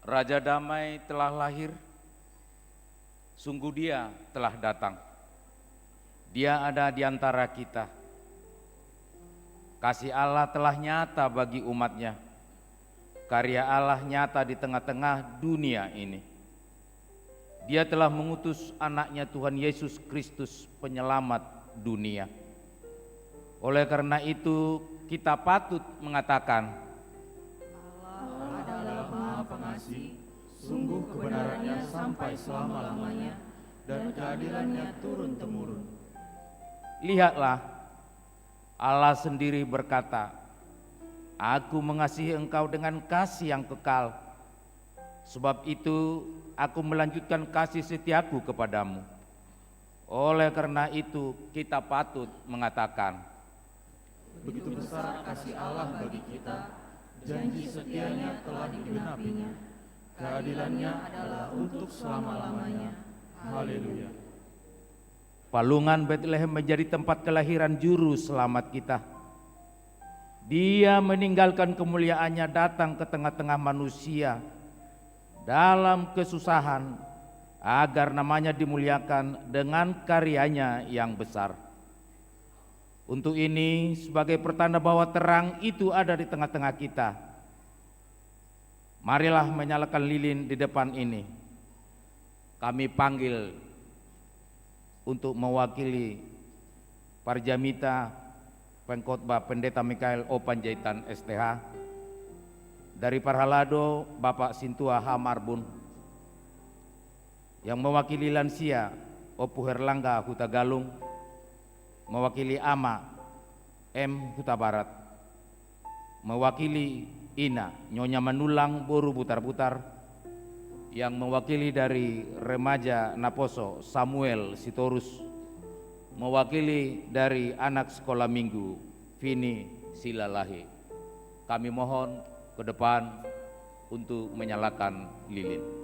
Raja Damai telah lahir, sungguh Dia telah datang. Dia ada di antara kita. Kasih Allah telah nyata bagi umatnya. Karya Allah nyata di tengah-tengah dunia ini. Dia telah mengutus anaknya Tuhan Yesus Kristus penyelamat dunia. Oleh karena itu kita patut mengatakan, Allah adalah Maha Pengasih, sungguh kebenarannya sampai selama-lamanya, dan keadilannya turun-temurun. lihatlah, Allah sendiri berkata, Aku mengasihi engkau dengan kasih yang kekal. Sebab itu aku melanjutkan kasih setiaku kepadamu. Oleh karena itu kita patut mengatakan, Begitu besar kasih Allah bagi kita, janji setianya telah digenapinya. Keadilannya adalah untuk selama-lamanya. Haleluya. Palungan Bethlehem menjadi tempat kelahiran juru selamat kita. Dia meninggalkan kemuliaannya datang ke tengah-tengah manusia dalam kesusahan agar namanya dimuliakan dengan karyanya yang besar. Untuk ini sebagai pertanda bahwa terang itu ada di tengah-tengah kita, marilah menyalakan lilin di depan ini. Kami panggil untuk mewakili Parjamita Pengkhotbah Pendeta Mikael O. Panjaitan STH, dari Parhalado Bapak Sintua H. Marbun, yang mewakili lansia Opu Herlangga Huta Galung, mewakili Ama M. Huta Barat, mewakili Ina Nyonya Manulang Boru Butar-Butar, yang mewakili dari remaja Naposo Samuel Sitorus, mewakili dari anak sekolah minggu Vini Silalahi. Kami mohon ke depan untuk menyalakan lilin.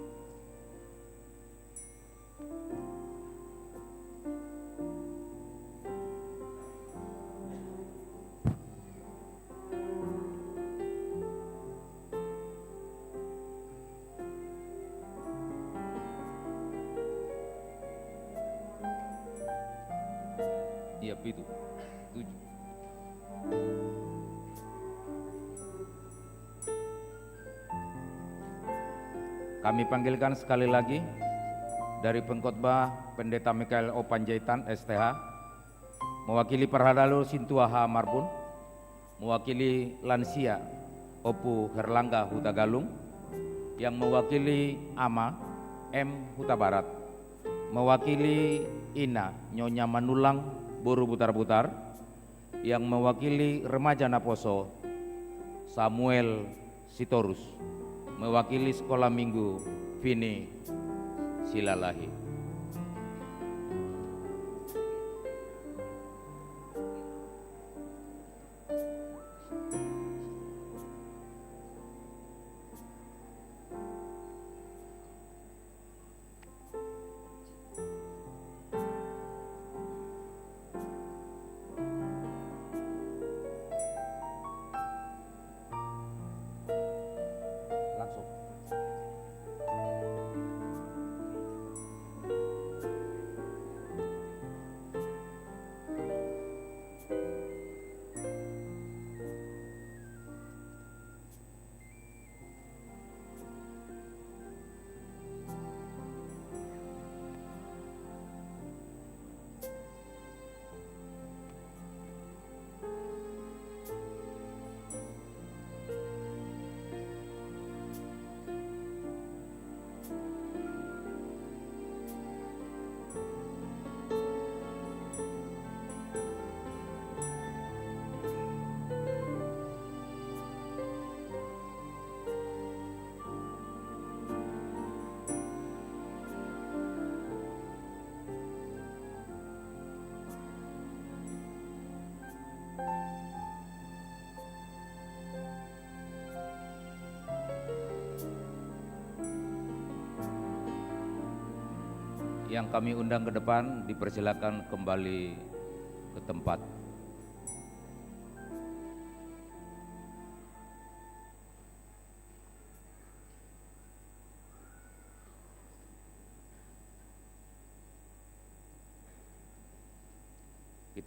Iya, itu 7. Kami panggilkan sekali lagi dari Pengkhotbah Pendeta Mikael O. Panjaitan STH, mewakili Parhalalo Sintua H. Marbun, mewakili lansia Opu Herlangga Huta Galung, yang mewakili Ama M. Huta Barat, mewakili Ina Nyonya Manulang Boru Butar-Butar, yang mewakili remaja Naposo Samuel Sitorus, mewakili sekolah minggu Vini Silalahi. Langsung. Yang kami undang ke depan dipersilakan kembali ke tempat.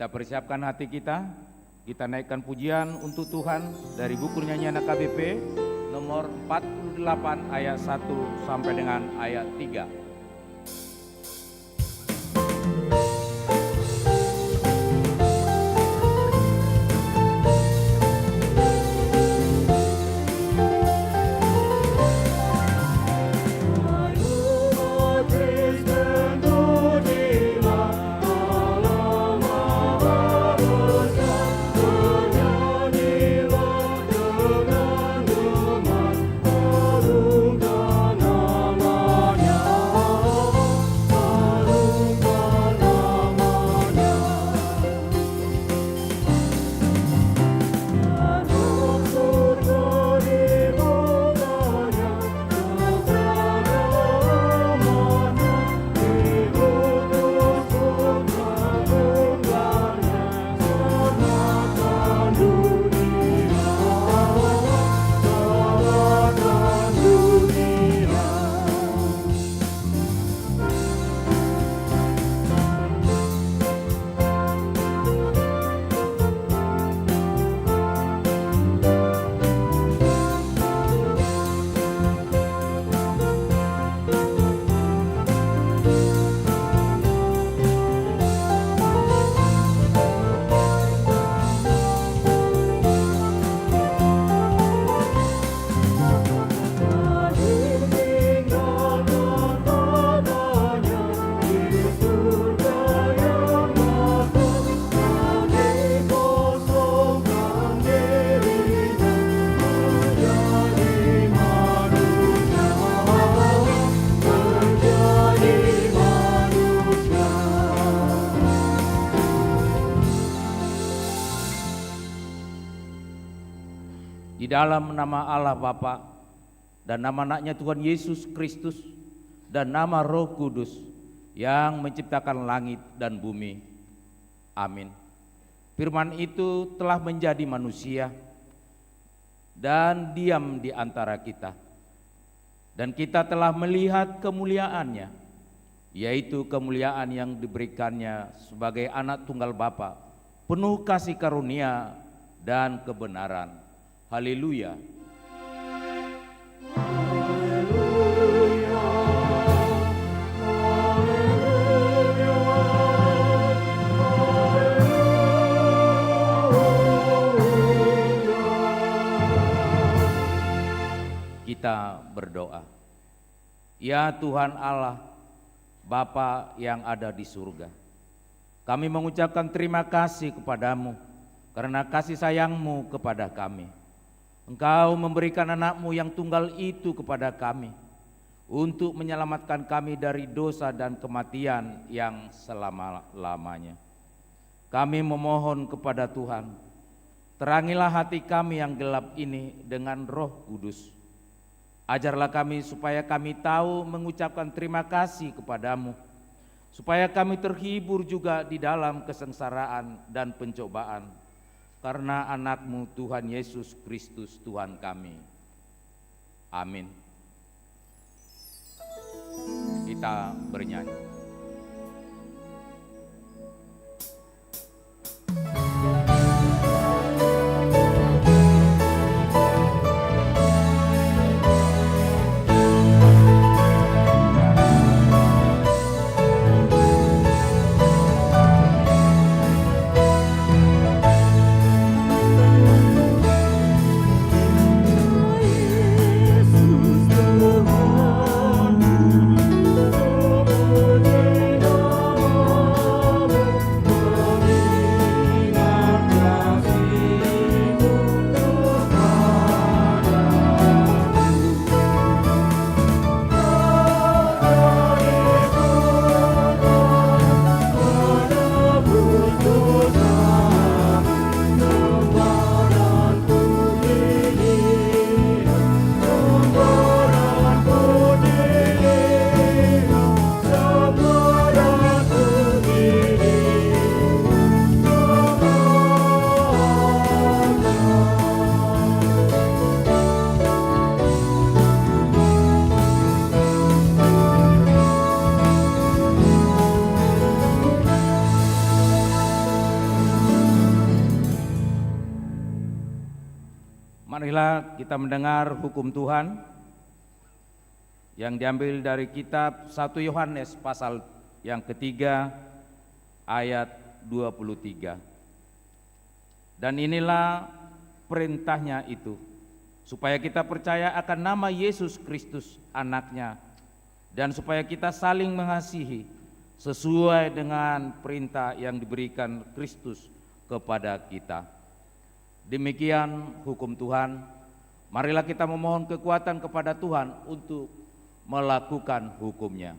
Kita persiapkan hati kita, kita naikkan pujian untuk Tuhan dari buku nyanyian AKBP nomor 48 ayat 1 sampai dengan ayat 3. Di dalam nama Allah Bapa dan nama anaknya Tuhan Yesus Kristus dan nama Roh Kudus yang menciptakan langit dan bumi. Amin. Firman itu telah menjadi manusia dan diam di antara kita. Dan kita telah melihat kemuliaannya, yaitu kemuliaan yang diberikannya sebagai anak tunggal Bapa, penuh kasih karunia dan kebenaran. Haleluya. Kita berdoa. Ya Tuhan Allah, Bapa yang ada di surga, kami mengucapkan terima kasih kepadamu karena kasih sayang-Mu kepada kami. Engkau memberikan anak-Mu yang tunggal itu kepada kami untuk menyelamatkan kami dari dosa dan kematian yang selama-lamanya. Kami memohon kepada Tuhan, terangilah hati kami yang gelap ini dengan Roh Kudus. Ajarlah kami supaya kami tahu mengucapkan terima kasih kepadamu, supaya kami terhibur juga di dalam kesengsaraan dan pencobaan, karena anak-Mu Tuhan Yesus Kristus Tuhan kami. Amin. Kita bernyanyi. Yesus Tuhan, Marilah kita mendengar hukum Tuhan yang diambil dari kitab 1 Yohanes pasal yang ketiga ayat 23. Dan inilah perintahnya itu, supaya kita percaya akan nama Yesus Kristus anaknya, dan supaya kita saling mengasihi sesuai dengan perintah yang diberikan Kristus kepada kita. Demikian hukum Tuhan. Marilah kita memohon kekuatan kepada Tuhan untuk melakukan hukumnya.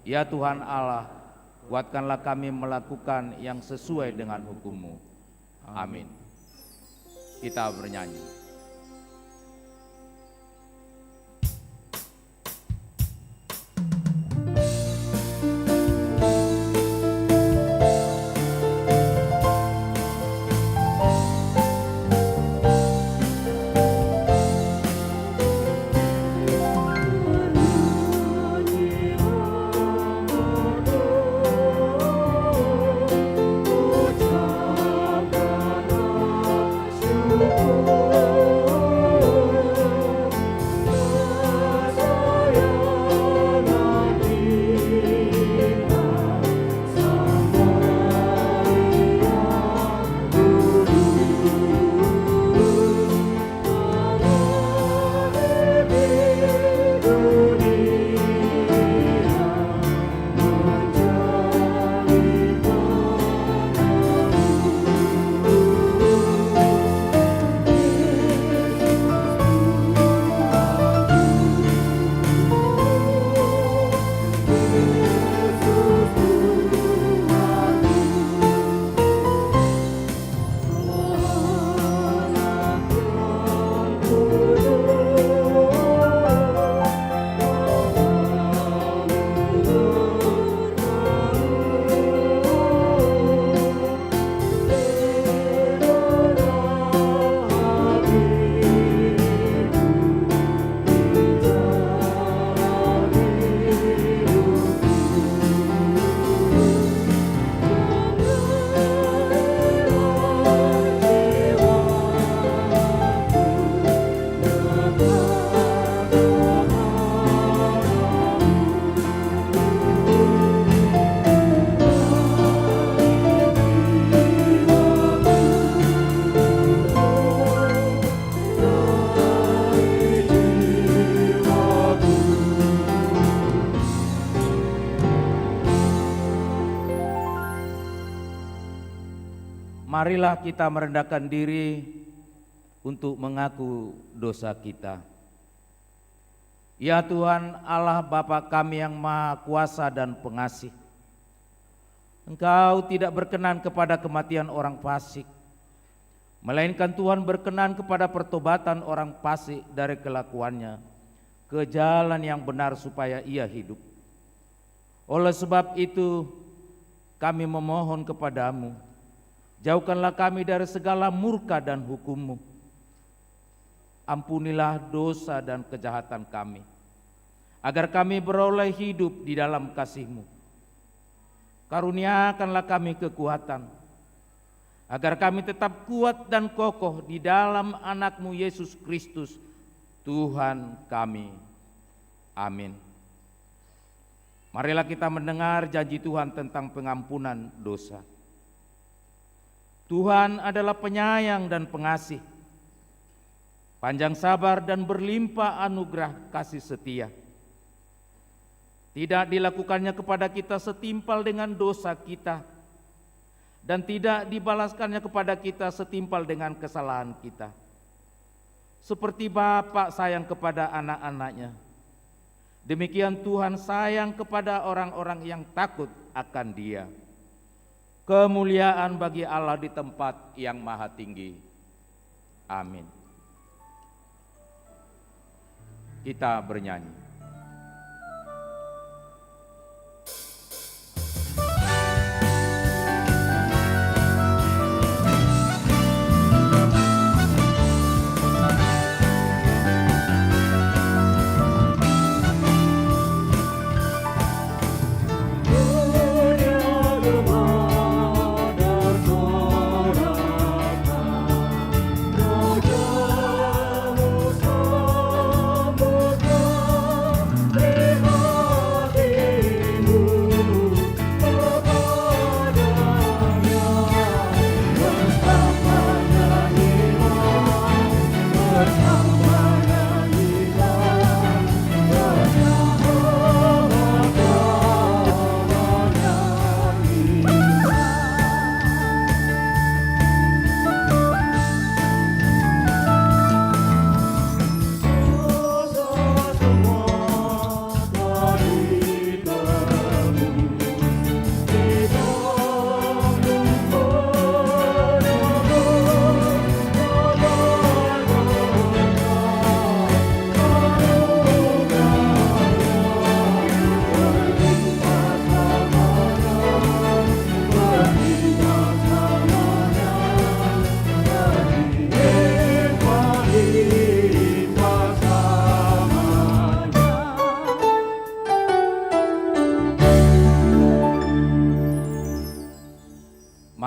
Ya Tuhan Allah, kuatkanlah kami melakukan yang sesuai dengan hukum-Mu. Amin. Kita bernyanyi. Marilah kita merendahkan diri untuk mengaku dosa kita. Ya Tuhan Allah Bapa kami yang Maha Kuasa dan Pengasih, Engkau tidak berkenan kepada kematian orang fasik, melainkan Tuhan berkenan kepada pertobatan orang fasik dari kelakuannya ke jalan yang benar supaya ia hidup. Oleh sebab itu kami memohon kepadamu, jauhkanlah kami dari segala murka dan hukum-Mu. Ampunilah dosa dan kejahatan kami, agar kami beroleh hidup di dalam kasih-Mu. Karuniakanlah kami kekuatan, agar kami tetap kuat dan kokoh di dalam anak-Mu Yesus Kristus, Tuhan kami. Amin. Marilah kita mendengar janji Tuhan tentang pengampunan dosa. Tuhan adalah penyayang dan pengasih, panjang sabar dan berlimpah anugerah kasih setia. Tidak dilakukannya kepada kita setimpal dengan dosa kita, dan tidak dibalaskannya kepada kita setimpal dengan kesalahan kita. Seperti Bapa sayang kepada anak-anaknya, demikian Tuhan sayang kepada orang-orang yang takut akan Dia. Kemuliaan bagi Allah di tempat yang maha tinggi. Amin. Kita bernyanyi. Roja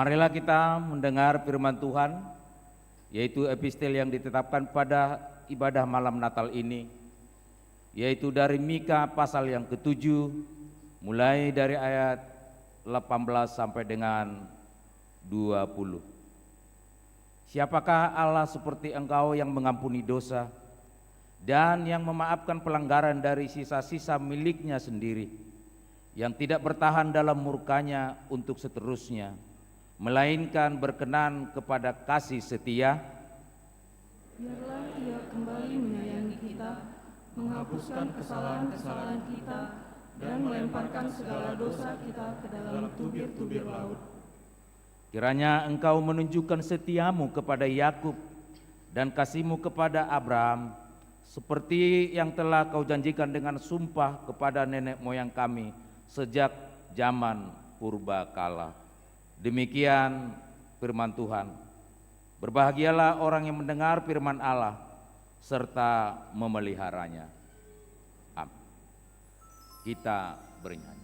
Marilah kita mendengar firman Tuhan, yaitu epistel yang ditetapkan pada ibadah malam Natal ini, yaitu dari Mika pasal yang ke-7, mulai dari ayat 18 sampai dengan 20. Siapakah Allah seperti engkau yang mengampuni dosa dan yang memaafkan pelanggaran dari sisa-sisa miliknya sendiri, yang tidak bertahan dalam murkanya untuk seterusnya, melainkan berkenan kepada kasih setia? Biarlah Ia kembali menyayangi kita, menghapuskan kesalahan-kesalahan kita, dan melemparkan segala dosa kita ke dalam tubir-tubir laut. Kiranya engkau menunjukkan setiamu kepada Yakub dan kasihmu kepada Abraham, seperti yang telah kau janjikan dengan sumpah kepada nenek moyang kami sejak zaman purbakala. Demikian firman Tuhan. Berbahagialah orang yang mendengar firman Allah serta memeliharanya. Amin. Kita bernyanyi.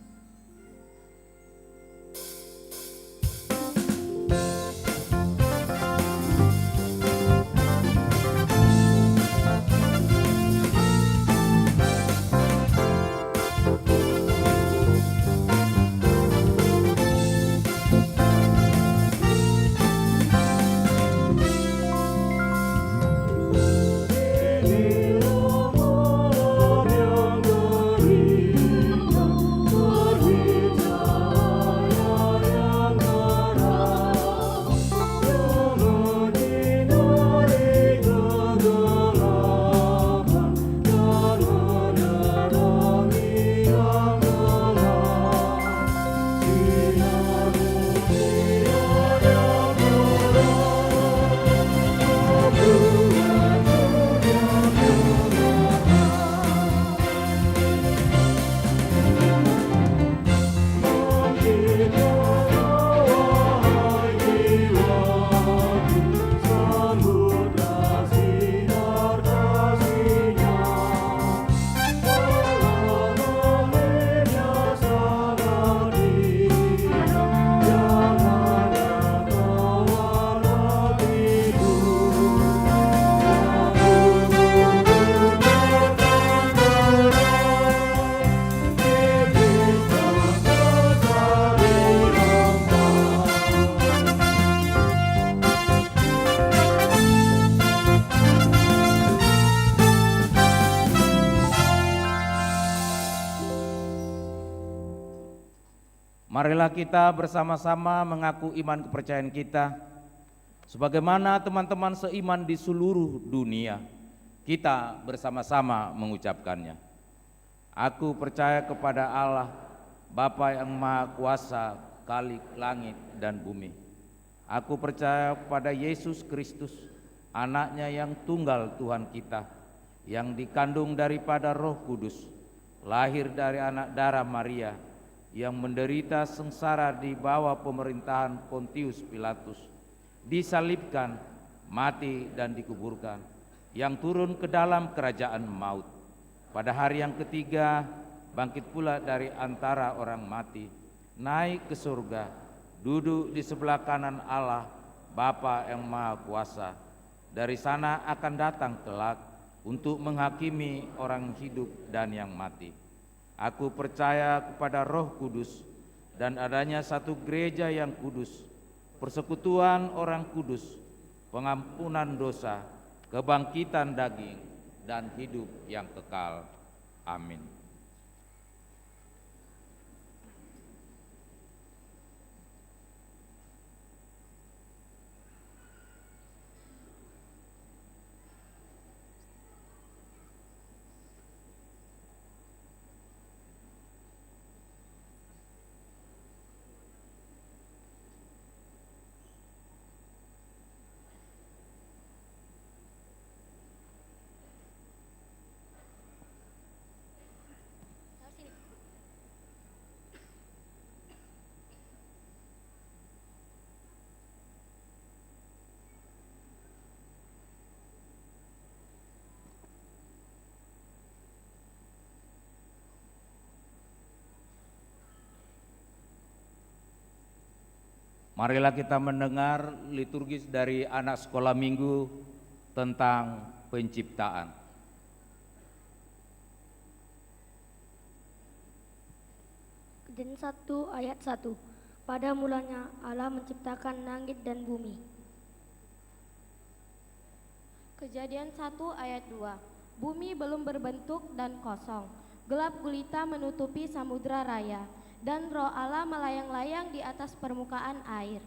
Marilah kita bersama-sama mengaku iman kepercayaan kita, sebagaimana teman-teman seiman di seluruh dunia. Kita bersama-sama mengucapkannya. Aku percaya kepada Allah, Bapa yang Maha Kuasa, Khalik langit dan bumi. Aku percaya kepada Yesus Kristus, anaknya yang tunggal Tuhan kita, yang dikandung daripada Roh Kudus, lahir dari anak darah Maria, yang menderita sengsara di bawah pemerintahan Pontius Pilatus, disalibkan, mati dan dikuburkan, yang turun ke dalam kerajaan maut. Pada hari yang ketiga bangkit pula dari antara orang mati, naik ke surga, duduk di sebelah kanan Allah Bapa yang Maha Kuasa. Dari sana akan datang kelak untuk menghakimi orang hidup dan yang mati. Aku percaya kepada Roh Kudus dan adanya satu gereja yang kudus, persekutuan orang kudus, pengampunan dosa, kebangkitan daging, dan hidup yang kekal. Amin. Marilah kita mendengar liturgis dari anak sekolah minggu tentang penciptaan. Kejadian 1 ayat 1. Pada mulanya Allah menciptakan langit dan bumi. Kejadian 1 ayat 2. Bumi belum berbentuk dan kosong. Gelap gulita menutupi samudra raya, dan roh Allah melayang-layang di atas permukaan air.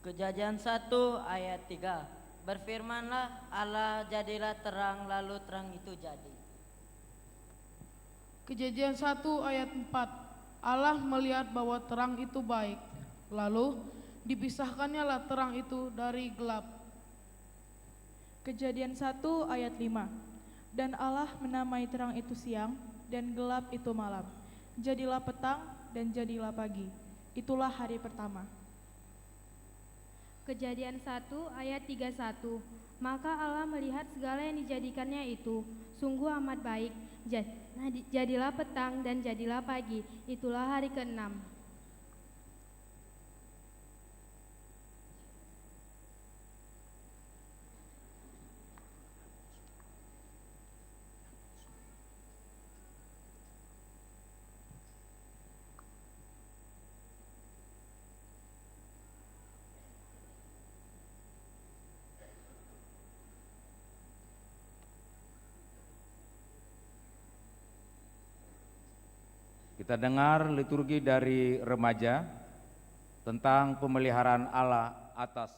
Kejadian 1 ayat 3. Berfirmanlah Allah, jadilah terang, lalu terang itu jadi. Kejadian 1 ayat 4. Allah melihat bahwa terang itu baik, lalu dipisahkannya lah terang itu dari gelap. Kejadian 1 ayat 5. Dan Allah menamai terang itu siang, dan gelap itu malam. Jadilah petang dan jadilah pagi. Itulah hari pertama. Kejadian 1 ayat 31. Maka Allah melihat segala yang dijadikannya itu sungguh amat baik. Jadilah petang dan jadilah pagi. Itulah hari ke-6. Kita dengar liturgi dari remaja tentang pemeliharaan Allah atas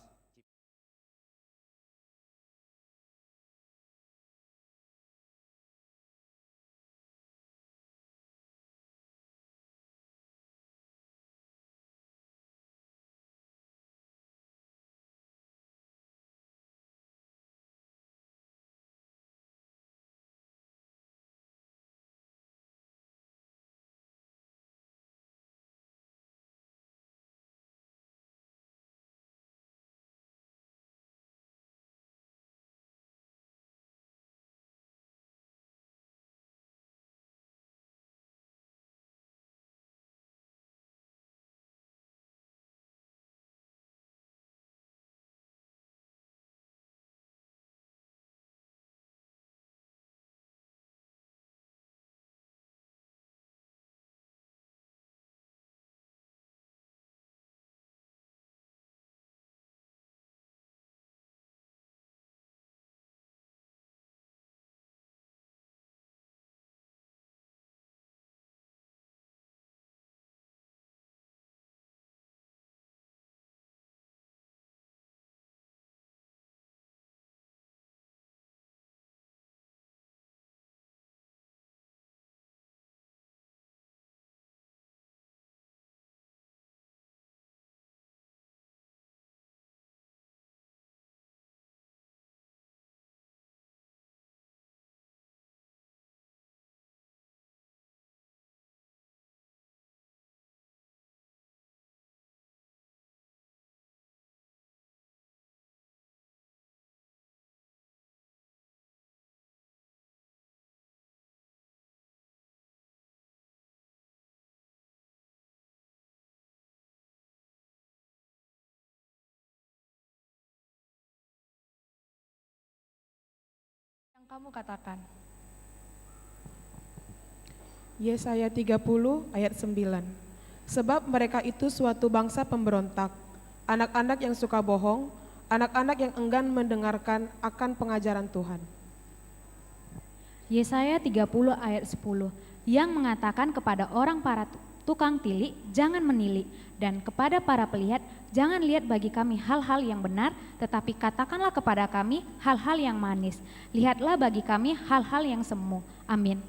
Yang kamu katakan. Yesaya 30 ayat 9. Sebab mereka itu suatu bangsa pemberontak, anak-anak yang suka bohong, anak-anak yang enggan mendengarkan akan pengajaran Tuhan. Yesaya 30 ayat 10 yang mengatakan kepada orang para tukang tilik, jangan menilik, dan kepada para pelihat, jangan lihat bagi kami hal-hal yang benar, tetapi katakanlah kepada kami hal-hal yang manis. Lihatlah bagi kami hal-hal yang semu. Amin.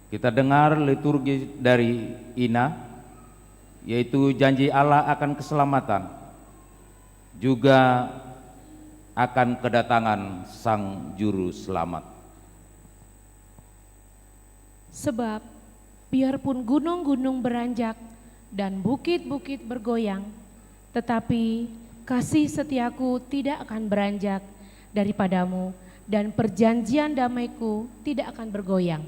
Kita dengar liturgi dari Ina yaitu janji Allah akan keselamatan, juga akan kedatangan Sang Juru Selamat. Sebab biarpun gunung-gunung beranjak dan bukit-bukit bergoyang, tetapi kasih setiaku tidak akan beranjak daripadamu, dan perjanjian damaiku tidak akan bergoyang.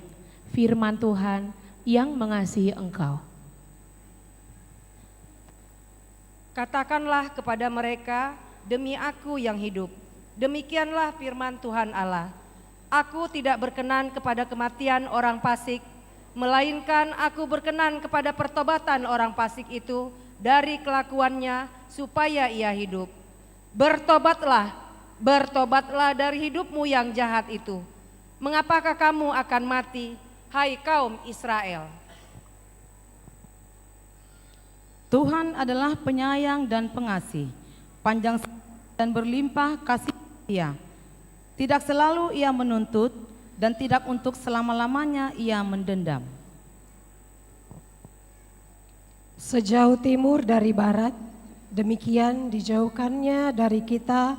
Firman Tuhan yang mengasihi engkau. Katakanlah kepada mereka, demi aku yang hidup. Demikianlah firman Tuhan Allah. Aku tidak berkenan kepada kematian orang fasik, melainkan aku berkenan kepada pertobatan orang fasik itu dari kelakuannya supaya ia hidup. Bertobatlah, bertobatlah dari hidupmu yang jahat itu. Mengapakah kamu akan mati, hai kaum Israel? Tuhan adalah penyayang dan pengasih, panjang dan berlimpah kasih Dia. Tidak selalu Ia menuntut dan tidak untuk selama-lamanya Ia mendendam. Sejauh timur dari barat, demikian dijauhkannya dari kita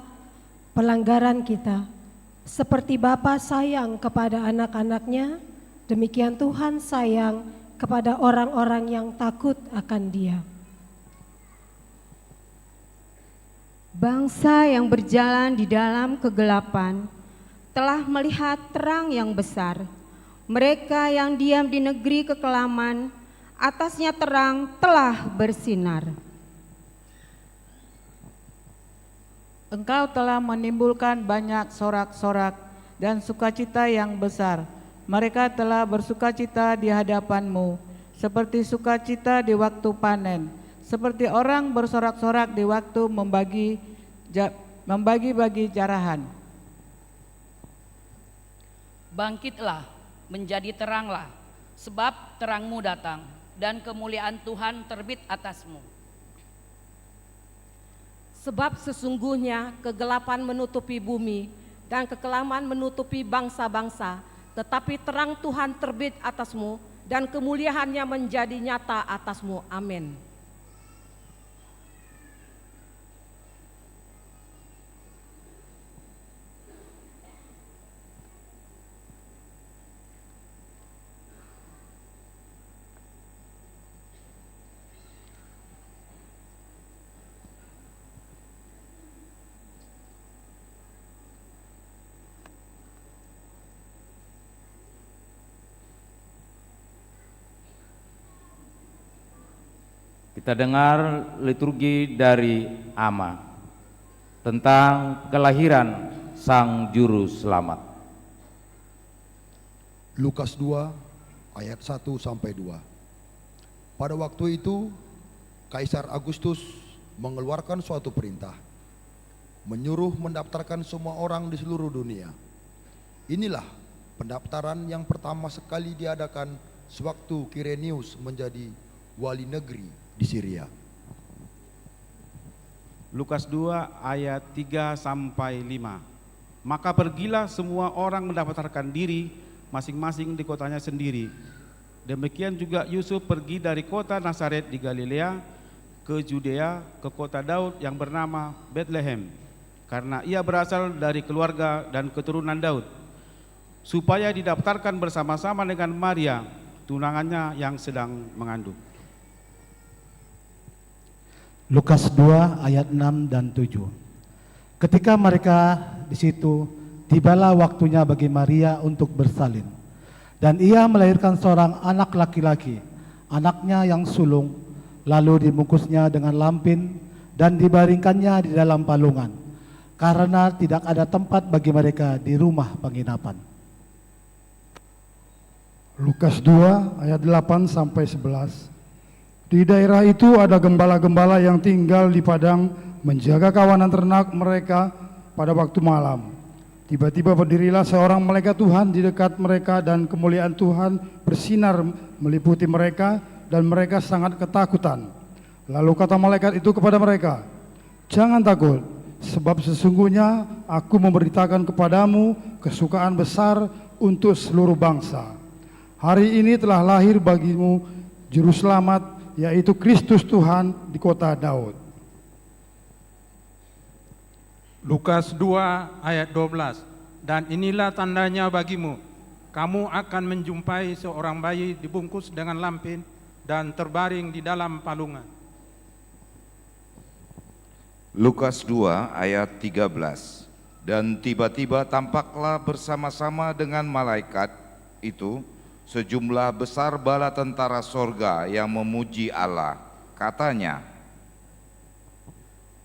pelanggaran kita. Seperti Bapa sayang kepada anak-anaknya, demikian Tuhan sayang kepada orang-orang yang takut akan Dia. Bangsa yang berjalan di dalam kegelapan telah melihat terang yang besar. Mereka yang diam di negeri kekelaman, atasnya terang telah bersinar. Engkau telah menimbulkan banyak sorak-sorak dan sukacita yang besar. Mereka telah bersukacita di hadapan-Mu, seperti sukacita di waktu panen, seperti orang bersorak-sorak di waktu membagi-bagi jarahan. Bangkitlah, menjadi teranglah, sebab terangmu datang, dan kemuliaan Tuhan terbit atasmu. Sebab sesungguhnya kegelapan menutupi bumi dan kekelaman menutupi bangsa-bangsa, tetapi terang Tuhan terbit atasmu dan kemuliaannya menjadi nyata atasmu. Amin. Kita dengar liturgi dari Ama tentang kelahiran Sang Juru Selamat. Lukas 2 ayat 1 sampai 2. Pada waktu itu Kaisar Agustus mengeluarkan suatu perintah, menyuruh mendaftarkan semua orang di seluruh dunia. Inilah pendaftaran yang pertama sekali diadakan sewaktu Kirenius menjadi wali negeri di Syria. Lukas 2 ayat 3 sampai 5. Maka pergilah semua orang mendaftarkan diri masing-masing di kotanya sendiri. Demikian juga Yusuf pergi dari kota Nazaret di Galilea ke Judea, ke kota Daud yang bernama Bethlehem, karena ia berasal dari keluarga dan keturunan Daud, supaya didaftarkan bersama-sama dengan Maria, tunangannya yang sedang mengandung. Lukas 2 ayat 6 dan 7. Ketika mereka di situ, tibalah waktunya bagi Maria untuk bersalin. Dan ia melahirkan seorang anak laki-laki, anaknya yang sulung, lalu dibungkusnya dengan lampin dan dibaringkannya di dalam palungan, karena tidak ada tempat bagi mereka di rumah penginapan. Lukas 2 ayat 8 sampai 11. Di daerah itu ada gembala-gembala yang tinggal di padang menjaga kawanan ternak mereka pada waktu malam. Tiba-tiba berdirilah seorang malaikat Tuhan di dekat mereka dan kemuliaan Tuhan bersinar meliputi mereka dan mereka sangat ketakutan. Lalu kata malaikat itu kepada mereka, "Jangan takut, sebab sesungguhnya aku memberitakan kepadamu kesukaan besar untuk seluruh bangsa. Hari ini telah lahir bagimu Juru Selamat, yaitu Kristus Tuhan di kota Daud. Lukas 2 ayat 12. Dan inilah tandanya bagimu, kamu akan menjumpai seorang bayi dibungkus dengan lampin dan terbaring di dalam palungan. Lukas 2 ayat 13. Dan tiba-tiba tampaklah bersama-sama dengan malaikat itu sejumlah besar bala tentara sorga yang memuji Allah. Katanya,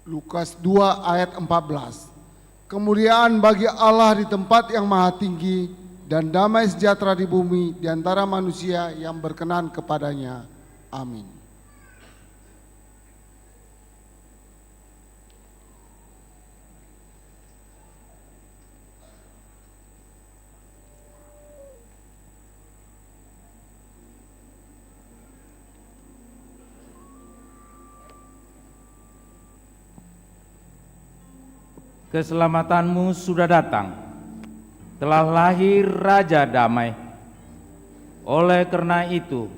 Lukas 2 ayat 14. Kemuliaan bagi Allah di tempat yang maha tinggi dan damai sejahtera di bumi di antara manusia yang berkenan kepadanya. Amin. Keselamatanmu sudah datang, telah lahir Raja Damai. Oleh karena itu,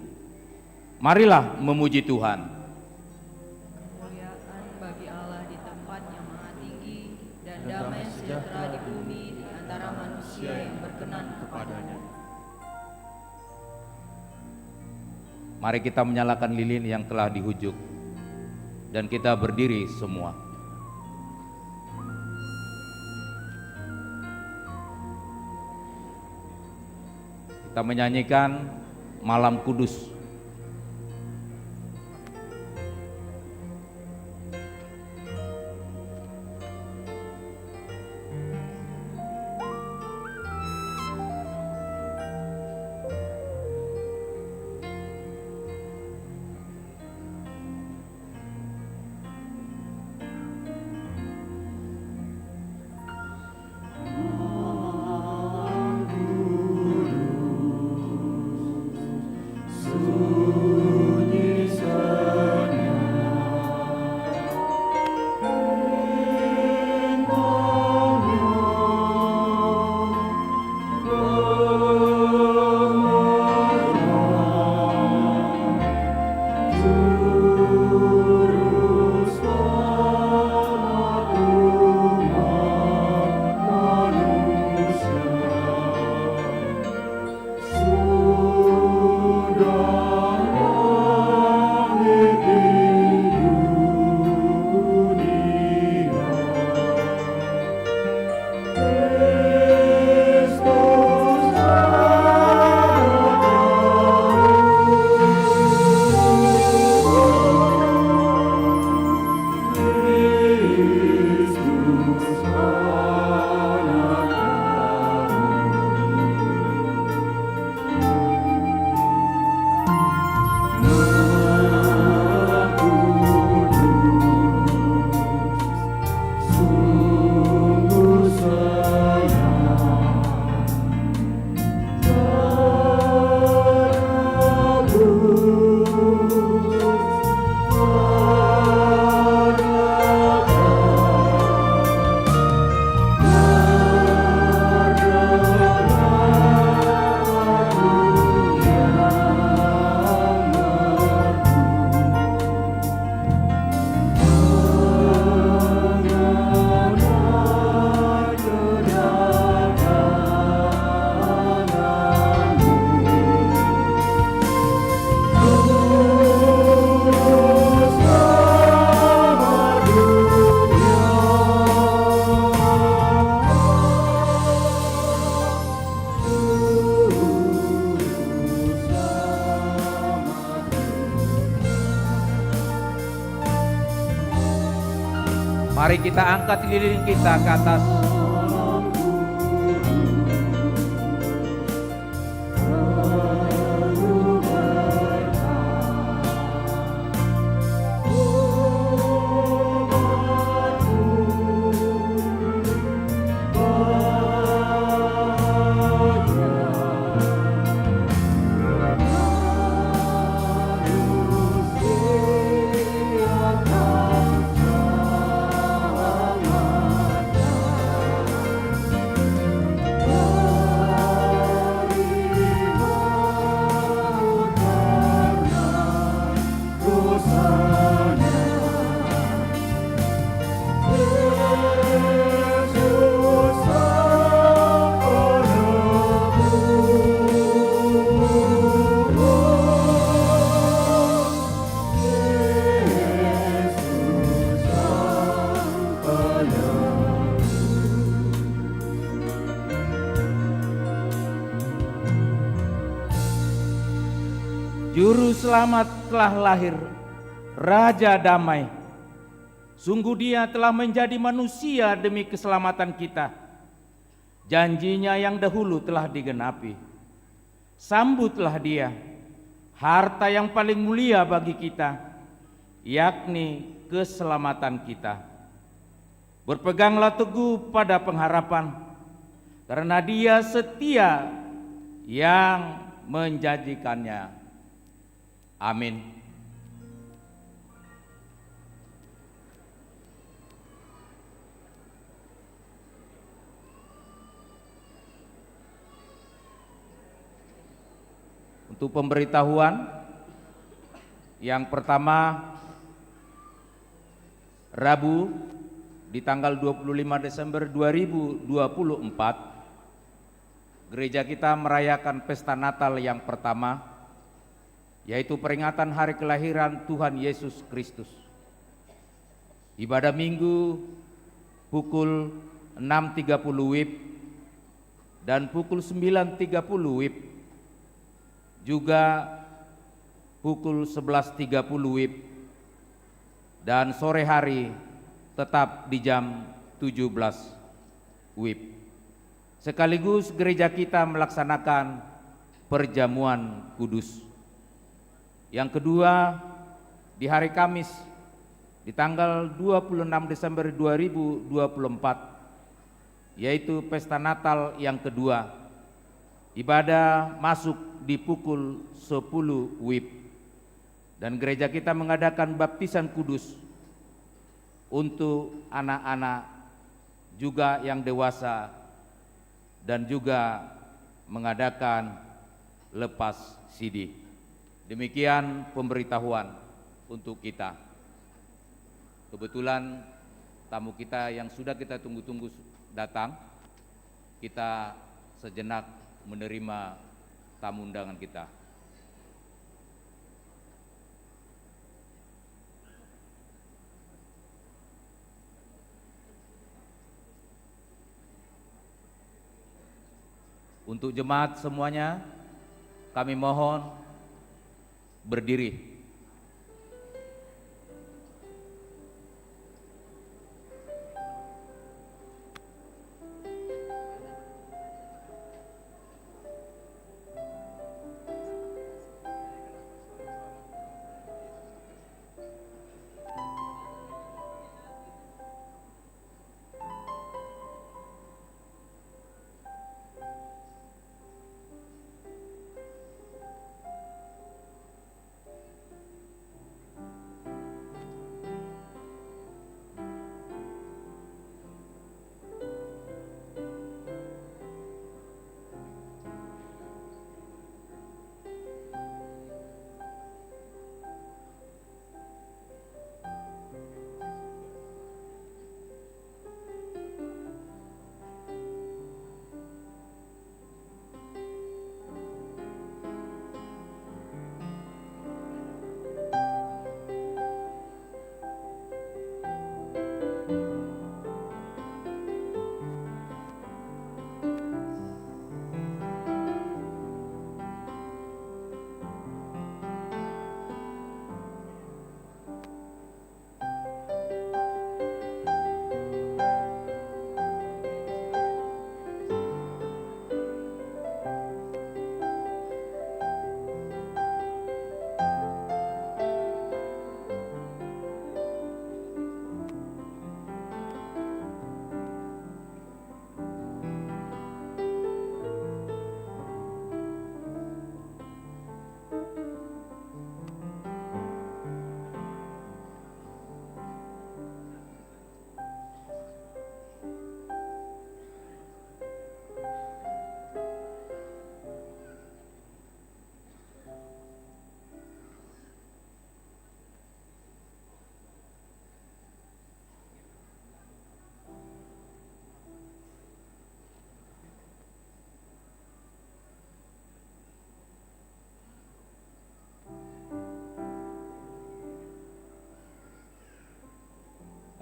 marilah memuji Tuhan. Kemuliaan bagi Allah di tempat yang maha tinggi dan damai sejahtera di bumi di antara manusia yang berkenan kepadanya. Mari kita menyalakan lilin yang telah dihujuk dan kita berdiri semua. Kita menyanyikan Malam Kudus. Mari kita angkat lilin kita ke atas. Juru selamat telah lahir, Raja Damai. Sungguh Dia telah menjadi manusia demi keselamatan kita. Janjinya yang dahulu telah digenapi. Sambutlah Dia, harta yang paling mulia bagi kita, yakni keselamatan kita. Berpeganglah teguh pada pengharapan, karena Dia setia yang menjanjikannya. Amin. Untuk pemberitahuan yang pertama, Rabu di tanggal 25 Desember 2024, gereja kita merayakan pesta Natal yang pertama, yaitu peringatan hari kelahiran Tuhan Yesus Kristus. Ibadah Minggu pukul 6.30 WIB dan pukul 9.30 WIB, juga pukul 11.30 WIB, dan sore hari tetap di jam 17 WIB. Sekaligus gereja kita melaksanakan perjamuan kudus. Yang kedua, di hari Kamis di tanggal 26 Desember 2024, yaitu pesta Natal yang kedua. Ibadah masuk di pukul 10 WIB, dan gereja kita mengadakan baptisan kudus untuk anak-anak, juga yang dewasa, dan juga mengadakan lepas sidi. Demikian pemberitahuan untuk kita. Kebetulan tamu kita yang sudah kita tunggu-tunggu datang, kita sejenak menerima tamu undangan kita. Untuk jemaat semuanya, kami mohon berdiri.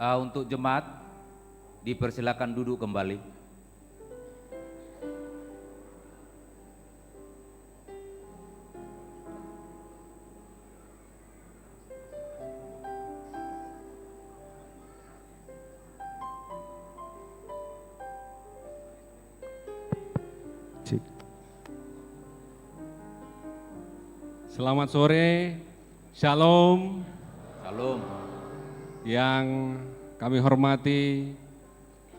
Untuk jemaat dipersilakan duduk kembali. Selamat sore, Shalom. Shalom. Yang kami hormati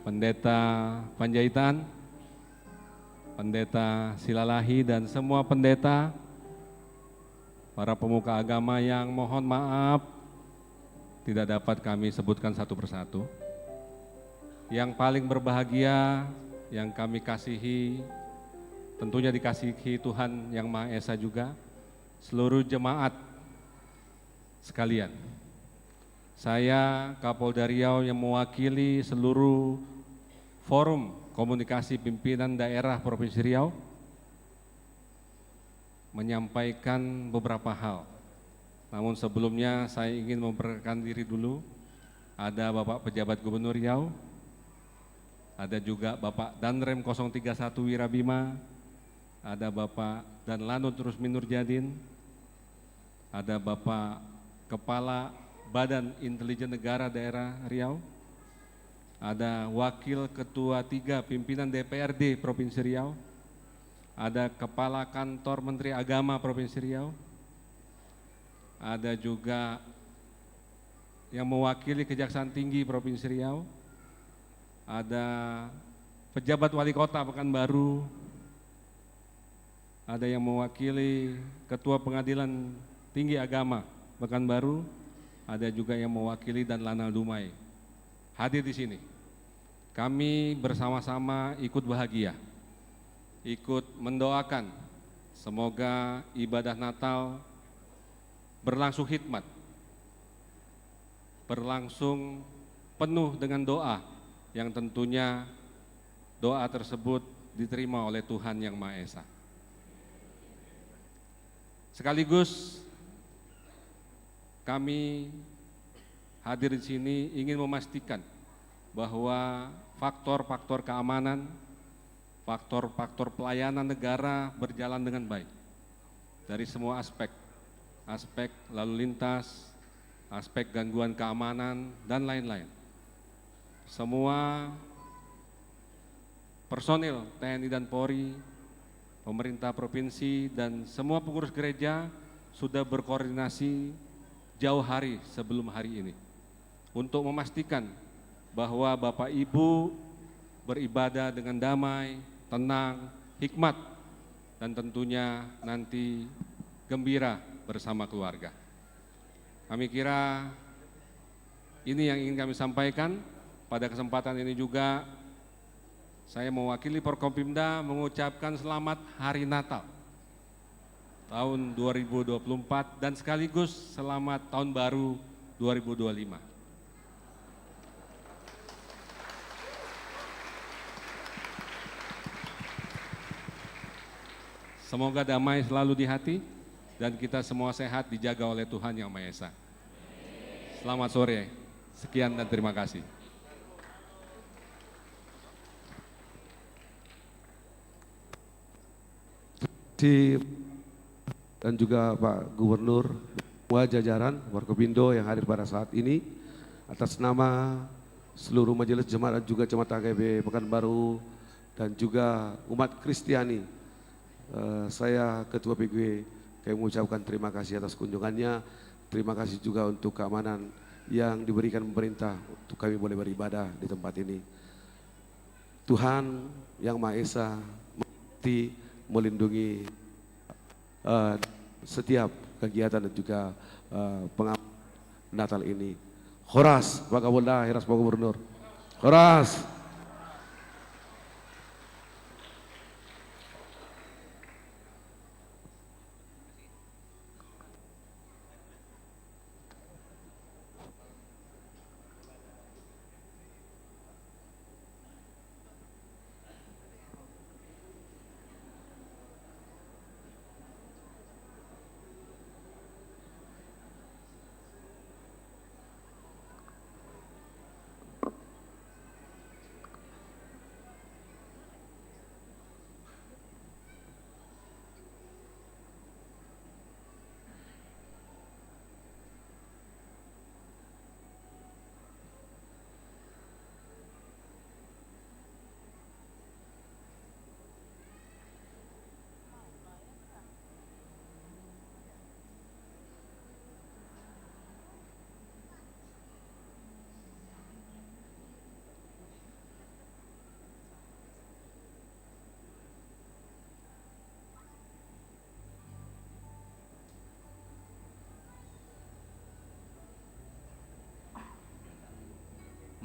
Pendeta Panjaitan, Pendeta Silalahi dan semua pendeta, para pemuka agama yang mohon maaf tidak dapat kami sebutkan satu persatu. Yang paling berbahagia, yang kami kasihi, tentunya dikasihi Tuhan Yang Maha Esa juga, seluruh jemaat sekalian. Saya Kapolda Riau yang mewakili seluruh Forum Komunikasi Pimpinan Daerah Provinsi Riau menyampaikan beberapa hal. Namun sebelumnya saya ingin memperkenalkan diri dulu. Ada Bapak Pejabat Gubernur Riau, ada juga Bapak Danrem 031 Wirabima, ada Bapak Danlanut Rusmin Nurjadin, ada Bapak Kepala Badan Intelijen Negara Daerah Riau, ada Wakil Ketua 3 Pimpinan DPRD Provinsi Riau, ada Kepala Kantor Menteri Agama Provinsi Riau, ada juga yang mewakili Kejaksaan Tinggi Provinsi Riau, ada pejabat wali kota Pekanbaru, ada yang mewakili Ketua Pengadilan Tinggi Agama Pekanbaru, ada juga yang mewakili dan Lanal Dumai. Hadir di sini. Kami bersama-sama ikut bahagia, ikut mendoakan semoga ibadah Natal berlangsung hikmat, berlangsung penuh dengan doa yang tentunya doa tersebut diterima oleh Tuhan Yang Maha Esa. Sekaligus kami hadir di sini ingin memastikan bahwa faktor-faktor keamanan, faktor-faktor pelayanan negara berjalan dengan baik dari semua aspek, aspek lalu lintas, aspek gangguan keamanan, dan lain-lain. Semua personil TNI dan Polri, pemerintah provinsi, dan semua pengurus gereja sudah berkoordinasi jauh hari sebelum hari ini untuk memastikan bahwa Bapak Ibu beribadah dengan damai, tenang, hikmat, dan tentunya nanti gembira bersama keluarga. Kami kira ini yang ingin kami sampaikan. Pada kesempatan ini juga saya mewakili Forkompimda mengucapkan selamat Hari Natal tahun 2024 dan sekaligus selamat Tahun Baru 2025. Semoga damai selalu di hati dan kita semua sehat dijaga oleh Tuhan Yang Maha Esa. Selamat sore, sekian dan terima kasih. Dan juga Pak Gubernur, semua jajaran Forkopindo yang hadir pada saat ini, atas nama seluruh majelis jemaat dan juga jemaat AGB Pekanbaru dan juga umat Kristiani, saya Ketua PGW kami mengucapkan terima kasih atas kunjungannya. Terima kasih juga untuk keamanan yang diberikan pemerintah untuk kami boleh beribadah di tempat ini. Tuhan Yang Maha Esa melindungi setiap kegiatan dan juga pengamanan Natal ini. Horas Pak Kapolda, Horas Pak Gubernur. Horas.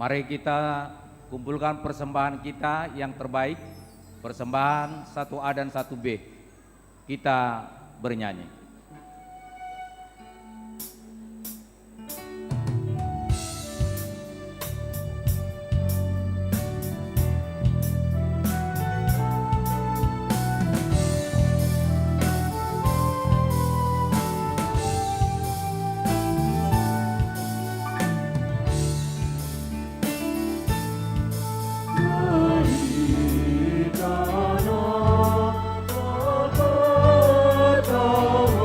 Mari kita kumpulkan persembahan kita yang terbaik, persembahan 1A dan 1B. Kita bernyanyi. Kau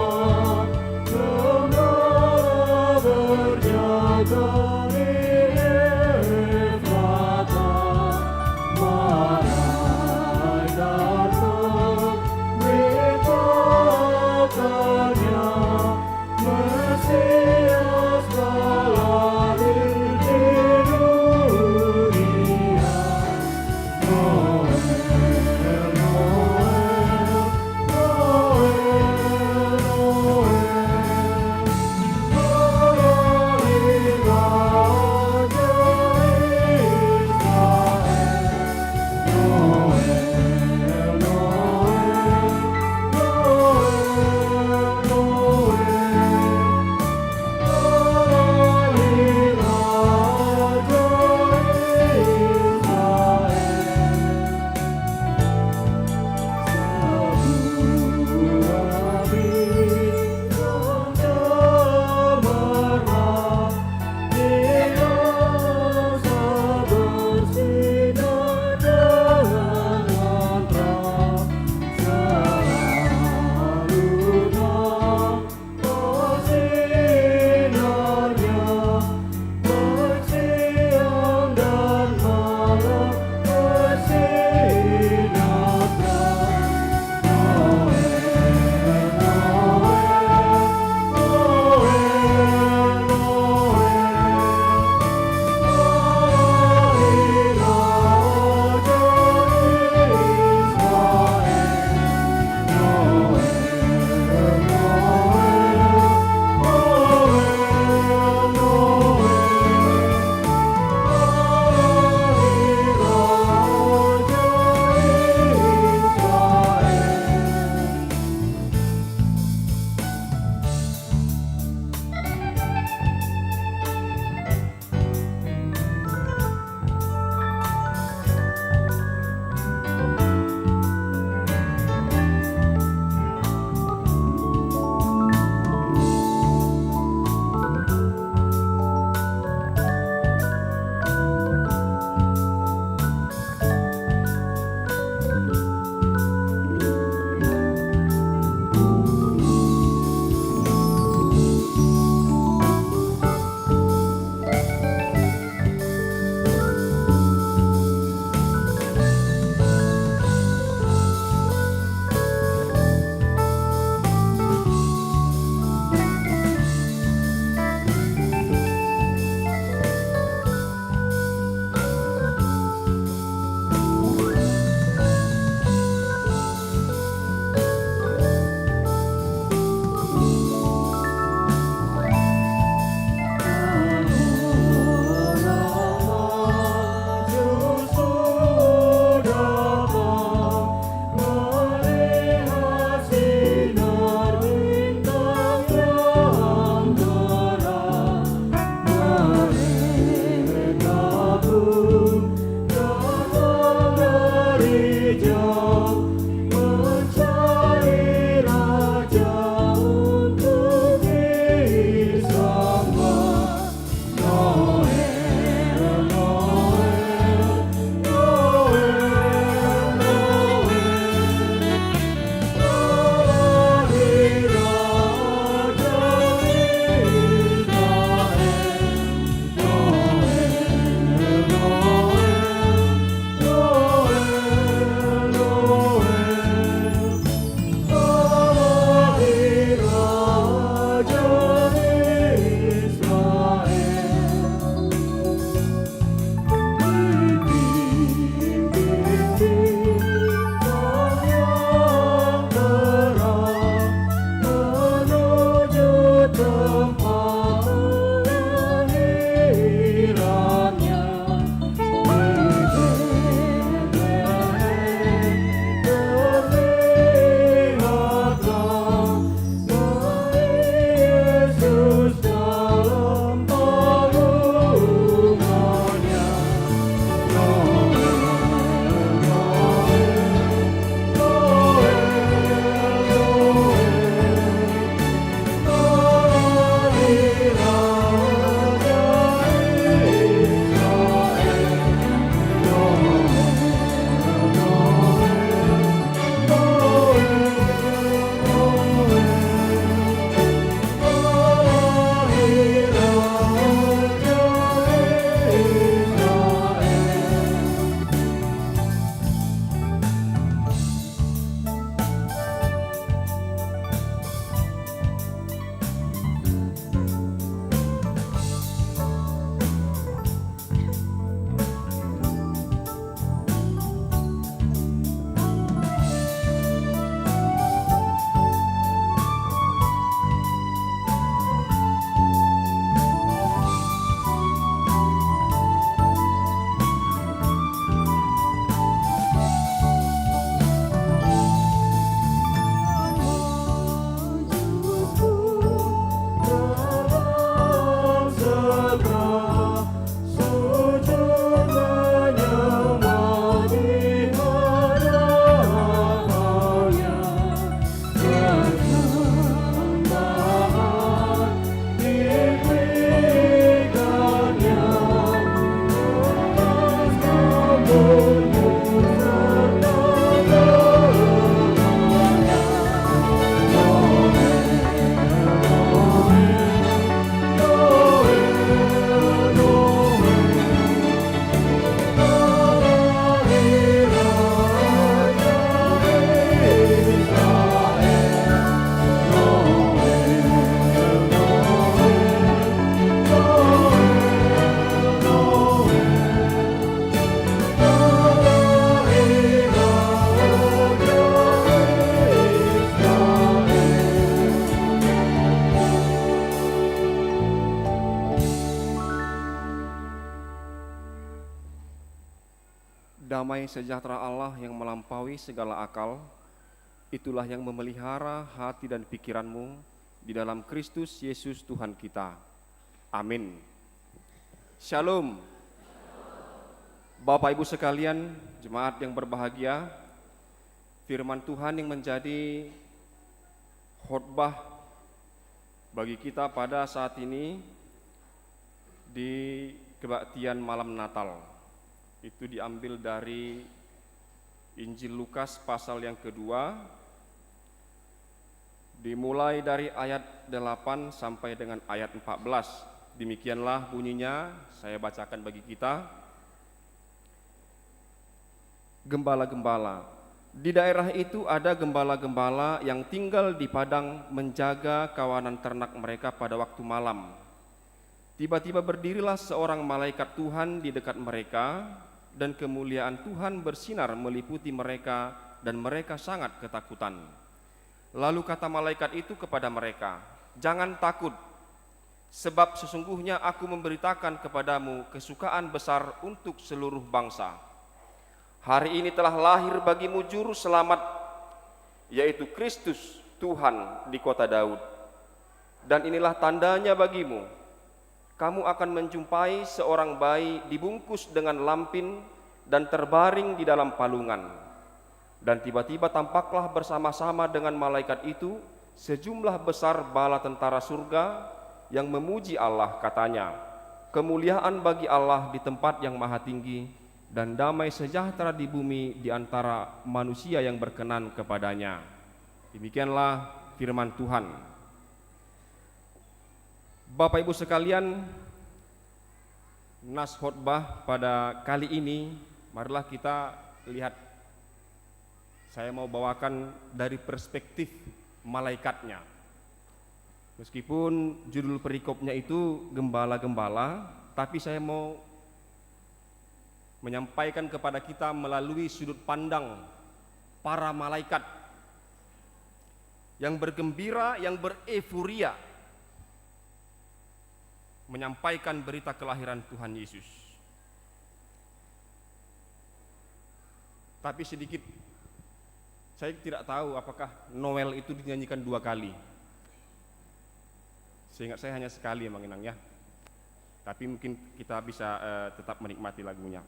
Damai sejahtera Allah yang melampaui segala akal, itulah yang memelihara hati dan pikiranmu di dalam Kristus Yesus Tuhan kita. Amin. Shalom. Bapak Ibu sekalian, jemaat yang berbahagia, firman Tuhan yang menjadi khotbah bagi kita pada saat ini di kebaktian malam Natal itu diambil dari Injil Lukas pasal yang kedua, dimulai dari ayat 8 sampai dengan ayat 14. Demikianlah bunyinya, saya bacakan bagi kita. Gembala-gembala. Di daerah itu ada gembala-gembala yang tinggal di padang menjaga kawanan ternak mereka pada waktu malam. Tiba-tiba berdirilah seorang malaikat Tuhan di dekat mereka, dan kemuliaan Tuhan bersinar meliputi mereka, dan mereka sangat ketakutan. Lalu kata malaikat itu kepada mereka, "Jangan takut, sebab sesungguhnya aku memberitakan kepadamu kesukaan besar untuk seluruh bangsa. Hari ini telah lahir bagimu juru selamat, yaitu Kristus Tuhan di kota Daud. Dan inilah tandanya bagimu, kamu akan menjumpai seorang bayi dibungkus dengan lampin dan terbaring di dalam palungan. Dan tiba-tiba tampaklah bersama-sama dengan malaikat itu sejumlah besar bala tentara surga yang memuji Allah, katanya, kemuliaan bagi Allah di tempat yang maha tinggi, dan damai sejahtera di bumi di antara manusia yang berkenan kepadanya." Demikianlah firman Tuhan. Bapak Ibu sekalian, nas khotbah pada kali ini, marilah kita lihat. Saya mau bawakan dari perspektif malaikatnya. Meskipun judul perikopnya itu gembala-gembala, tapi saya mau menyampaikan kepada kita melalui sudut pandang para malaikat yang bergembira, yang berefuria menyampaikan berita kelahiran Tuhan Yesus. Tapi sedikit, saya tidak tahu apakah Noel itu dinyanyikan 2 kali. Seingat saya hanya sekali Bang Inang ya. Tapi mungkin kita bisa tetap menikmati lagunya.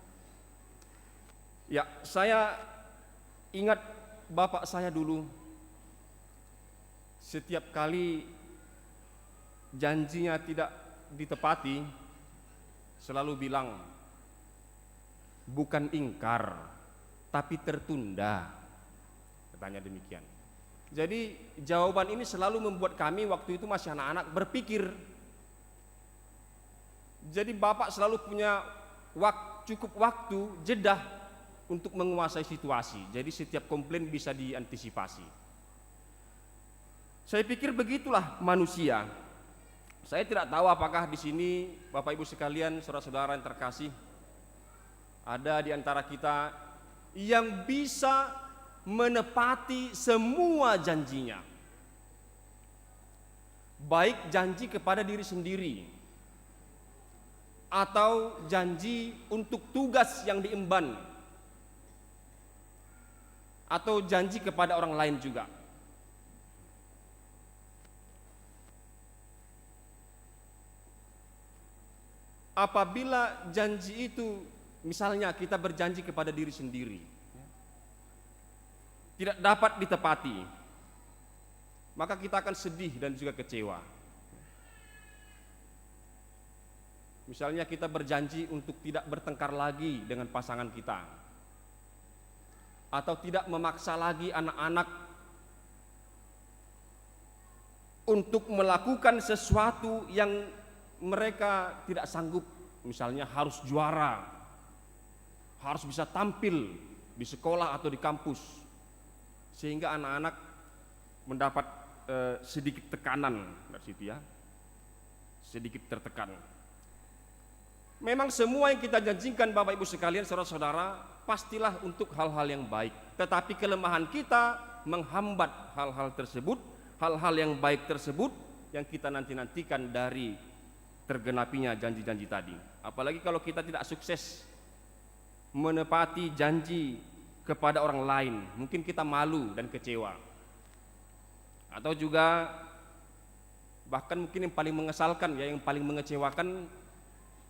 Ya, saya ingat bapak saya dulu, setiap kali janjinya tidak ditepati, selalu bilang, bukan ingkar, tapi tertunda, katanya demikian. Jadi jawaban ini selalu membuat kami waktu itu masih anak-anak berpikir. Jadi bapak selalu punya cukup waktu, jedah untuk menguasai situasi. Jadi setiap komplain bisa diantisipasi. Saya pikir begitulah manusia. Saya tidak tahu apakah di sini Bapak Ibu sekalian, saudara-saudara yang terkasih, ada di antara kita yang bisa menepati semua janjinya. Baik janji kepada diri sendiri atau janji untuk tugas yang diemban, atau janji kepada orang lain juga. Apabila janji itu, misalnya kita berjanji kepada diri sendiri, tidak dapat ditepati, maka kita akan sedih dan juga kecewa. Misalnya kita berjanji untuk tidak bertengkar lagi dengan pasangan kita, atau tidak memaksa lagi anak-anak untuk melakukan sesuatu yang mereka tidak sanggup, misalnya harus juara, harus bisa tampil di sekolah atau di kampus, sehingga anak-anak mendapat sedikit tekanan dari situ ya, sedikit tertekan. Memang semua yang kita janjikan Bapak Ibu sekalian, saudara-saudara, pastilah untuk hal-hal yang baik, tetapi kelemahan kita menghambat hal-hal tersebut, hal-hal yang baik tersebut yang kita nanti-nantikan dari tergenapinya janji-janji tadi. Apalagi kalau kita tidak sukses menepati janji kepada orang lain, mungkin kita malu dan kecewa. Atau juga bahkan mungkin yang paling mengesalkan, ya, yang paling mengecewakan,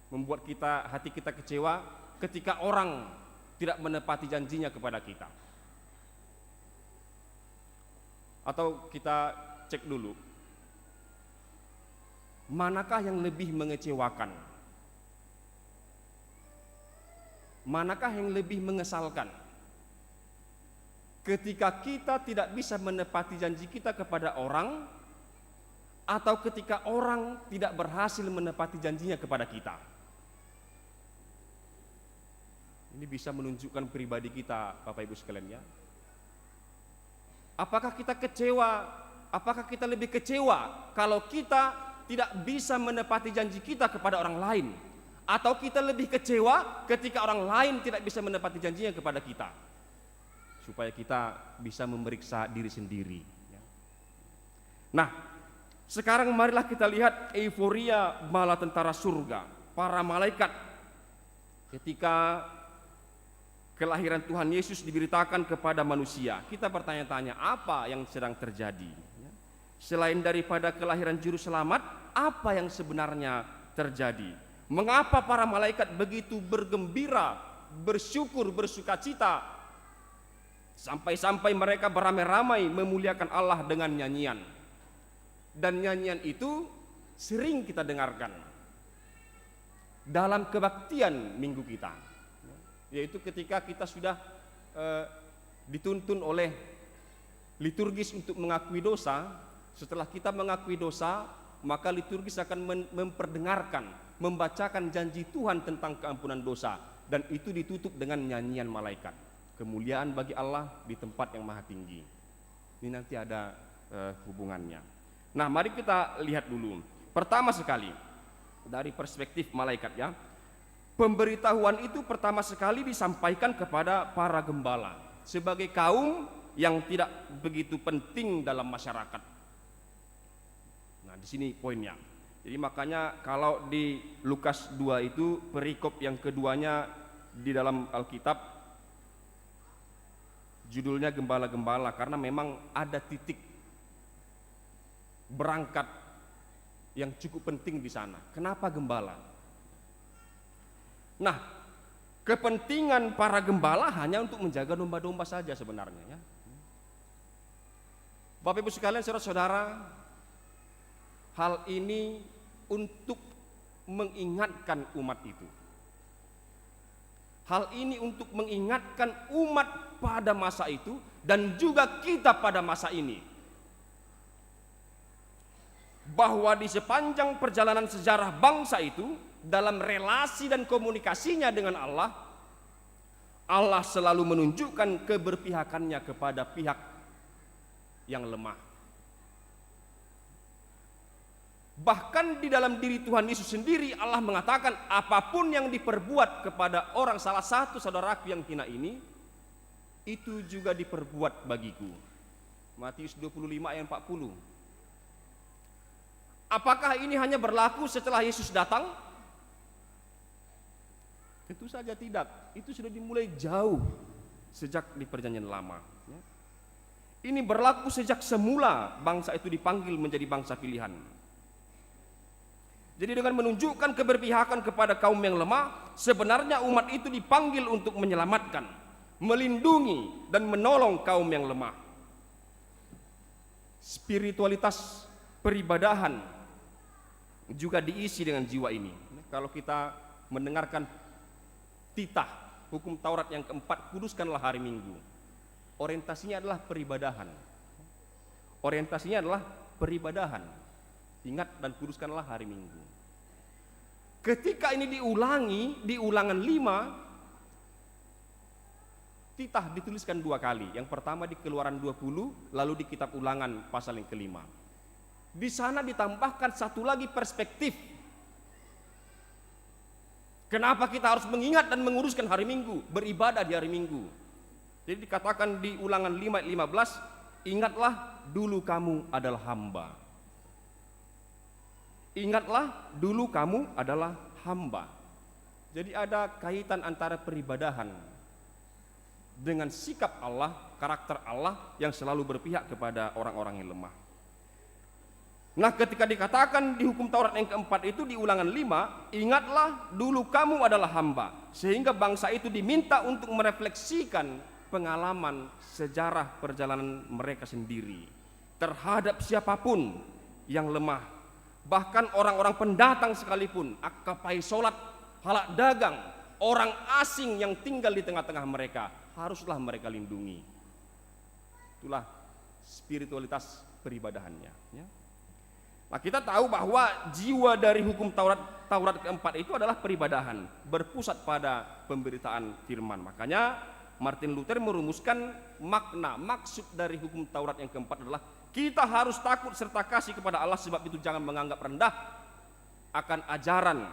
membuat hati kita kecewa ketika orang tidak menepati janjinya kepada kita. Atau kita cek dulu, manakah yang lebih mengecewakan? Manakah yang lebih mengesalkan? Ketika kita tidak bisa menepati janji kita kepada orang, atau ketika orang tidak berhasil menepati janjinya kepada kita. Ini bisa menunjukkan pribadi kita, Bapak Ibu sekalian, ya. Apakah kita kecewa? Apakah kita lebih kecewa kalau kita tidak bisa menepati janji kita kepada orang lain? Atau kita lebih kecewa ketika orang lain tidak bisa menepati janjinya kepada kita? Supaya kita bisa memeriksa diri sendiri. Nah, sekarang marilah kita lihat euforia bala tentara surga, para malaikat ketika kelahiran Tuhan Yesus diberitakan kepada manusia. Kita bertanya-tanya, apa yang sedang terjadi? Selain daripada kelahiran juru selamat, apa yang sebenarnya terjadi? Mengapa para malaikat begitu bergembira, bersyukur, bersukacita, sampai-sampai mereka beramai-ramai memuliakan Allah dengan nyanyian? Dan nyanyian itu sering kita dengarkan dalam kebaktian minggu kita, yaitu ketika kita sudah dituntun oleh liturgis untuk mengakui dosa. Setelah kita mengakui dosa, maka liturgis akan memperdengarkan, membacakan janji Tuhan tentang keampunan dosa, dan itu ditutup dengan nyanyian malaikat. Kemuliaan bagi Allah di tempat yang maha tinggi. Ini nanti ada hubungannya. Nah, mari kita lihat dulu. Pertama sekali dari perspektif malaikat, ya. Pemberitahuan itu pertama sekali disampaikan kepada para gembala sebagai kaum yang tidak begitu penting dalam masyarakat. Nah, di sini poinnya. Jadi makanya kalau di Lukas 2 itu perikop yang keduanya di dalam Alkitab judulnya gembala-gembala, karena memang ada titik berangkat yang cukup penting di sana. Kenapa gembala? Nah, kepentingan para gembala hanya untuk menjaga domba-domba saja sebenarnya, ya. Bapak Ibu sekalian, saudara-saudara, hal ini untuk mengingatkan umat itu. Hal ini untuk mengingatkan umat pada masa itu dan juga kita pada masa ini, bahwa di sepanjang perjalanan sejarah bangsa itu, dalam relasi dan komunikasinya dengan Allah, Allah selalu menunjukkan keberpihakannya kepada pihak yang lemah. Bahkan di dalam diri Tuhan Yesus sendiri, Allah mengatakan, apapun yang diperbuat kepada orang salah satu saudaraku yang hina ini, itu juga diperbuat bagiku. Matius 25 ayat 40. Apakah ini hanya berlaku setelah Yesus datang? Tentu saja tidak. Itu sudah dimulai jauh sejak di perjanjian lama. Ini berlaku sejak semula bangsa itu dipanggil menjadi bangsa pilihan. Jadi dengan menunjukkan keberpihakan kepada kaum yang lemah, sebenarnya umat itu dipanggil untuk menyelamatkan, melindungi dan menolong kaum yang lemah. Spiritualitas peribadahan juga diisi dengan jiwa ini. Kalau kita mendengarkan titah hukum Taurat yang keempat, kuduskanlah hari Minggu, orientasinya adalah peribadahan. Orientasinya adalah peribadahan. Ingat dan kuduskanlah hari Minggu. Ketika ini diulangi di Ulangan 5, titah dituliskan 2 kali. Yang pertama di Keluaran 20, lalu di kitab Ulangan pasal yang ke-5. Di sana ditambahkan satu lagi perspektif. Kenapa kita harus mengingat dan menguruskan hari Minggu, beribadah di hari Minggu? Jadi dikatakan di Ulangan 5 ayat 15, ingatlah dulu kamu adalah hamba. Ingatlah dulu kamu adalah hamba. Jadi ada kaitan antara peribadahan dengan sikap Allah, karakter Allah yang selalu berpihak kepada orang-orang yang lemah. Nah, ketika dikatakan di hukum Taurat yang keempat itu di Ulangan 5, ingatlah dulu kamu adalah hamba, sehingga bangsa itu diminta untuk merefleksikan pengalaman sejarah perjalanan mereka sendiri terhadap siapapun yang lemah, bahkan orang-orang pendatang sekalipun, akapai sholat, halak dagang, orang asing yang tinggal di tengah-tengah mereka, haruslah mereka lindungi. Itulah spiritualitas peribadahannya, ya. Nah, kita tahu bahwa jiwa dari hukum Taurat keempat itu adalah peribadahan, berpusat pada pemberitaan firman. Makanya Martin Luther merumuskan maksud dari hukum Taurat yang keempat adalah kita harus takut serta kasih kepada Allah, sebab itu jangan menganggap rendah akan ajaran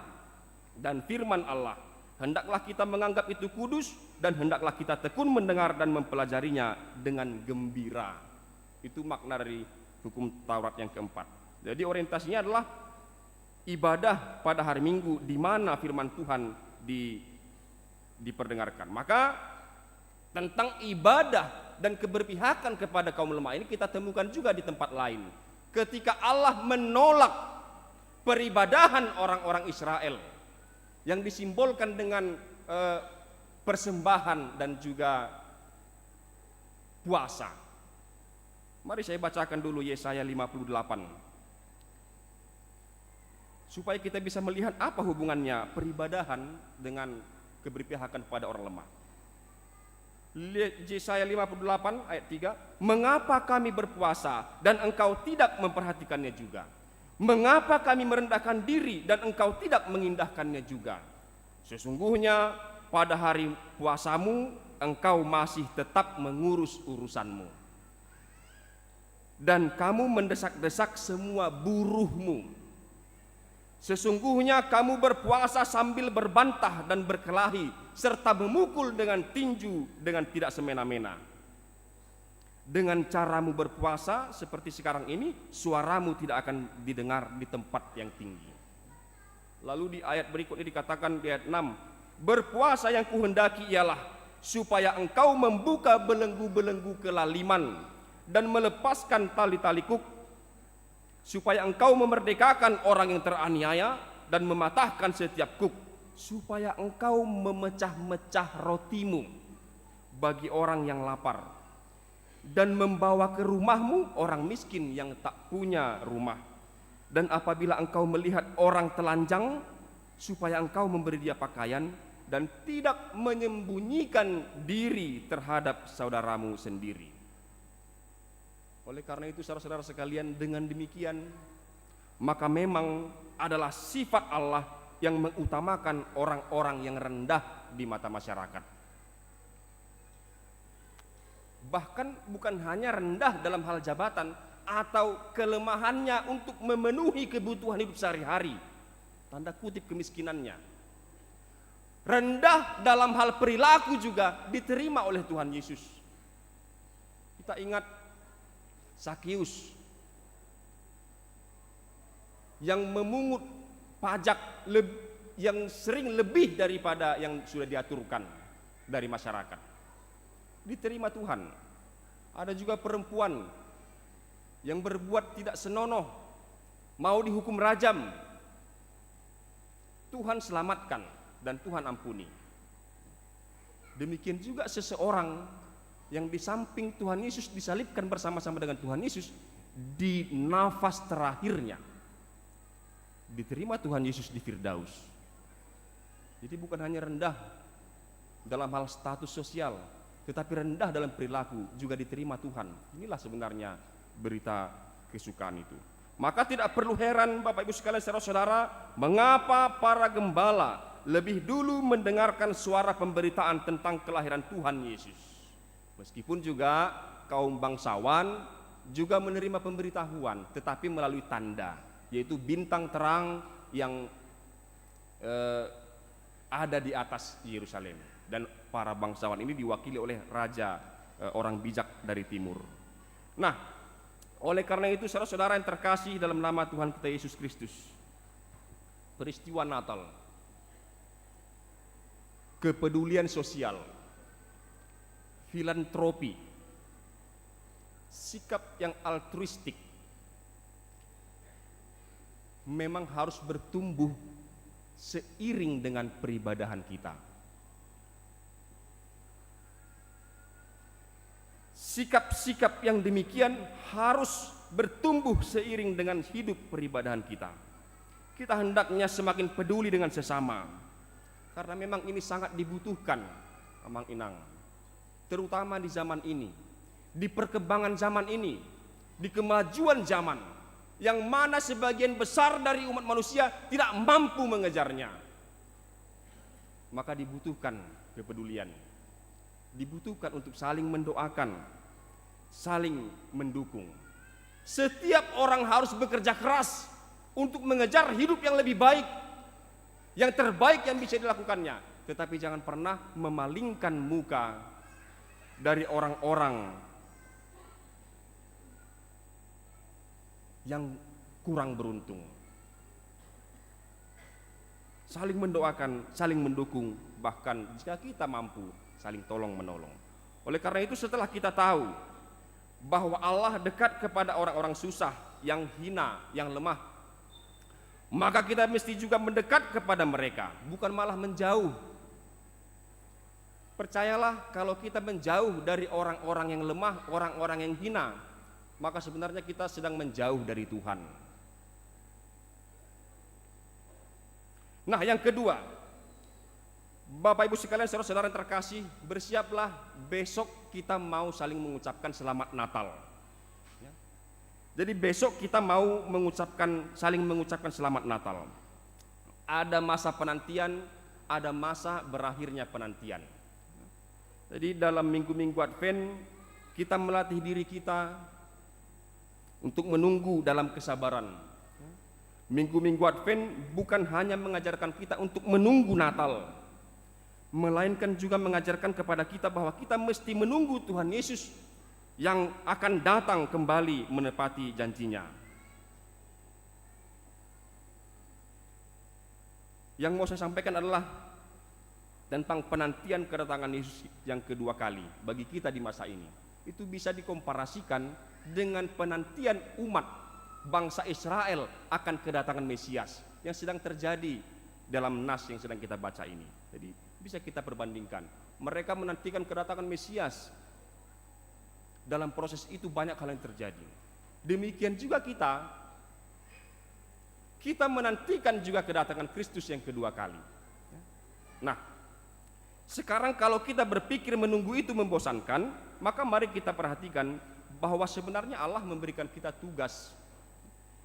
dan firman Allah. Hendaklah kita menganggap itu kudus dan hendaklah kita tekun mendengar dan mempelajarinya dengan gembira. Itu makna dari hukum Taurat yang keempat. Jadi orientasinya adalah ibadah pada hari Minggu di mana firman Tuhan diperdengarkan. Maka tentang ibadah dan keberpihakan kepada kaum lemah ini kita temukan juga di tempat lain. Ketika Allah menolak peribadahan orang-orang Israel yang disimbolkan dengan persembahan dan juga puasa. Mari saya bacakan dulu Yesaya 58. Supaya kita bisa melihat apa hubungannya peribadahan dengan keberpihakan kepada orang lemah. Yesaya 58 ayat 3, mengapa kami berpuasa dan engkau tidak memperhatikannya juga? Mengapa kami merendahkan diri dan engkau tidak mengindahkannya juga? Sesungguhnya pada hari puasamu engkau masih tetap mengurus urusanmu, dan kamu mendesak-desak semua buruhmu. Sesungguhnya kamu berpuasa sambil berbantah dan berkelahi, serta memukul dengan tinju dengan tidak semena-mena. Dengan caramu berpuasa seperti sekarang ini, suaramu tidak akan didengar di tempat yang tinggi. Lalu di ayat berikutnya dikatakan di ayat 6, berpuasa yang kuhendaki ialah supaya engkau membuka belenggu-belenggu kelaliman dan melepaskan tali-tali kuk, supaya engkau memerdekakan orang yang teraniaya dan mematahkan setiap kuk, supaya engkau memecah-mecah rotimu bagi orang yang lapar dan membawa ke rumahmu orang miskin yang tak punya rumah. Dan apabila engkau melihat orang telanjang, supaya engkau memberi dia pakaian dan tidak menyembunyikan diri terhadap saudaramu sendiri. Oleh karena itu saudara-saudara sekalian, dengan demikian maka memang adalah sifat Allah yang mengutamakan orang-orang yang rendah di mata masyarakat. Bahkan bukan hanya rendah dalam hal jabatan atau kelemahannya untuk memenuhi kebutuhan hidup sehari-hari, tanda kutip kemiskinannya. Rendah dalam hal perilaku juga diterima oleh Tuhan Yesus. Kita ingat Sakius yang memungut pajak yang sering lebih daripada yang sudah diaturkan dari masyarakat, diterima Tuhan. Ada juga perempuan yang berbuat tidak senonoh, mau dihukum rajam, Tuhan selamatkan dan Tuhan ampuni. Demikian juga seseorang yang di samping Tuhan Yesus disalibkan bersama-sama dengan Tuhan Yesus, di nafas terakhirnya diterima Tuhan Yesus di Firdaus. Jadi bukan hanya rendah dalam hal status sosial, tetapi rendah dalam perilaku juga diterima Tuhan. Inilah sebenarnya berita kesukaan itu. Maka tidak perlu heran Bapak Ibu sekalian saudara-saudara, mengapa para gembala lebih dulu mendengarkan suara pemberitaan tentang kelahiran Tuhan Yesus. Meskipun juga kaum bangsawan juga menerima pemberitahuan, tetapi melalui tanda, yaitu bintang terang yang ada di atas Yerusalem. Dan para bangsawan ini diwakili oleh raja orang bijak dari timur. Nah, oleh karena itu saudara-saudara yang terkasih dalam nama Tuhan kita Yesus Kristus, peristiwa Natal kepedulian sosial, filantropi, sikap yang altruistik memang harus bertumbuh seiring dengan peribadahan kita. Sikap-sikap yang demikian harus bertumbuh seiring dengan hidup peribadahan kita. Kita hendaknya semakin peduli dengan sesama, karena memang ini sangat dibutuhkan, Amang Inang. Terutama di zaman ini, di perkembangan zaman ini, di kemajuan zaman, yang mana sebagian besar dari umat manusia tidak mampu mengejarnya. Maka dibutuhkan kepedulian, dibutuhkan untuk saling mendoakan, saling mendukung. Setiap orang harus bekerja keras untuk mengejar hidup yang lebih baik, yang terbaik yang bisa dilakukannya. Tetapi jangan pernah memalingkan muka dari orang-orang yang kurang beruntung. Saling mendoakan, saling mendukung, bahkan jika kita mampu, saling tolong menolong. Oleh karena itu, setelah kita tahu bahwa Allah dekat kepada orang-orang susah, yang hina, yang lemah, maka kita mesti juga mendekat kepada mereka, bukan malah menjauh. Percayalah, kalau kita menjauh dari orang-orang yang lemah, orang-orang yang hina, maka sebenarnya kita sedang menjauh dari Tuhan. Nah, yang kedua, Bapak Ibu sekalian, saudara-saudara yang terkasih, bersiaplah, besok kita mau saling mengucapkan selamat Natal. Ya. Jadi besok kita mau saling mengucapkan selamat Natal. Ada masa penantian, ada masa berakhirnya penantian. Jadi dalam minggu-minggu Advent kita melatih diri kita untuk menunggu dalam kesabaran. Minggu-minggu Advent bukan hanya mengajarkan kita untuk menunggu Natal, melainkan juga mengajarkan kepada kita bahwa kita mesti menunggu Tuhan Yesus yang akan datang kembali menepati janjinya. Yang mau saya sampaikan adalah tentang penantian kedatangan Yesus yang kedua kali bagi kita di masa ini. Itu bisa dikomparasikan dengan penantian umat bangsa Israel akan kedatangan Mesias yang sedang terjadi dalam nas yang sedang kita baca ini. Jadi bisa kita perbandingkan. Mereka menantikan kedatangan Mesias. Dalam proses itu banyak hal yang terjadi. Demikian juga kita menantikan juga kedatangan Kristus yang kedua kali. Nah, sekarang kalau kita berpikir menunggu itu membosankan, maka mari kita perhatikan bahwa sebenarnya Allah memberikan kita tugas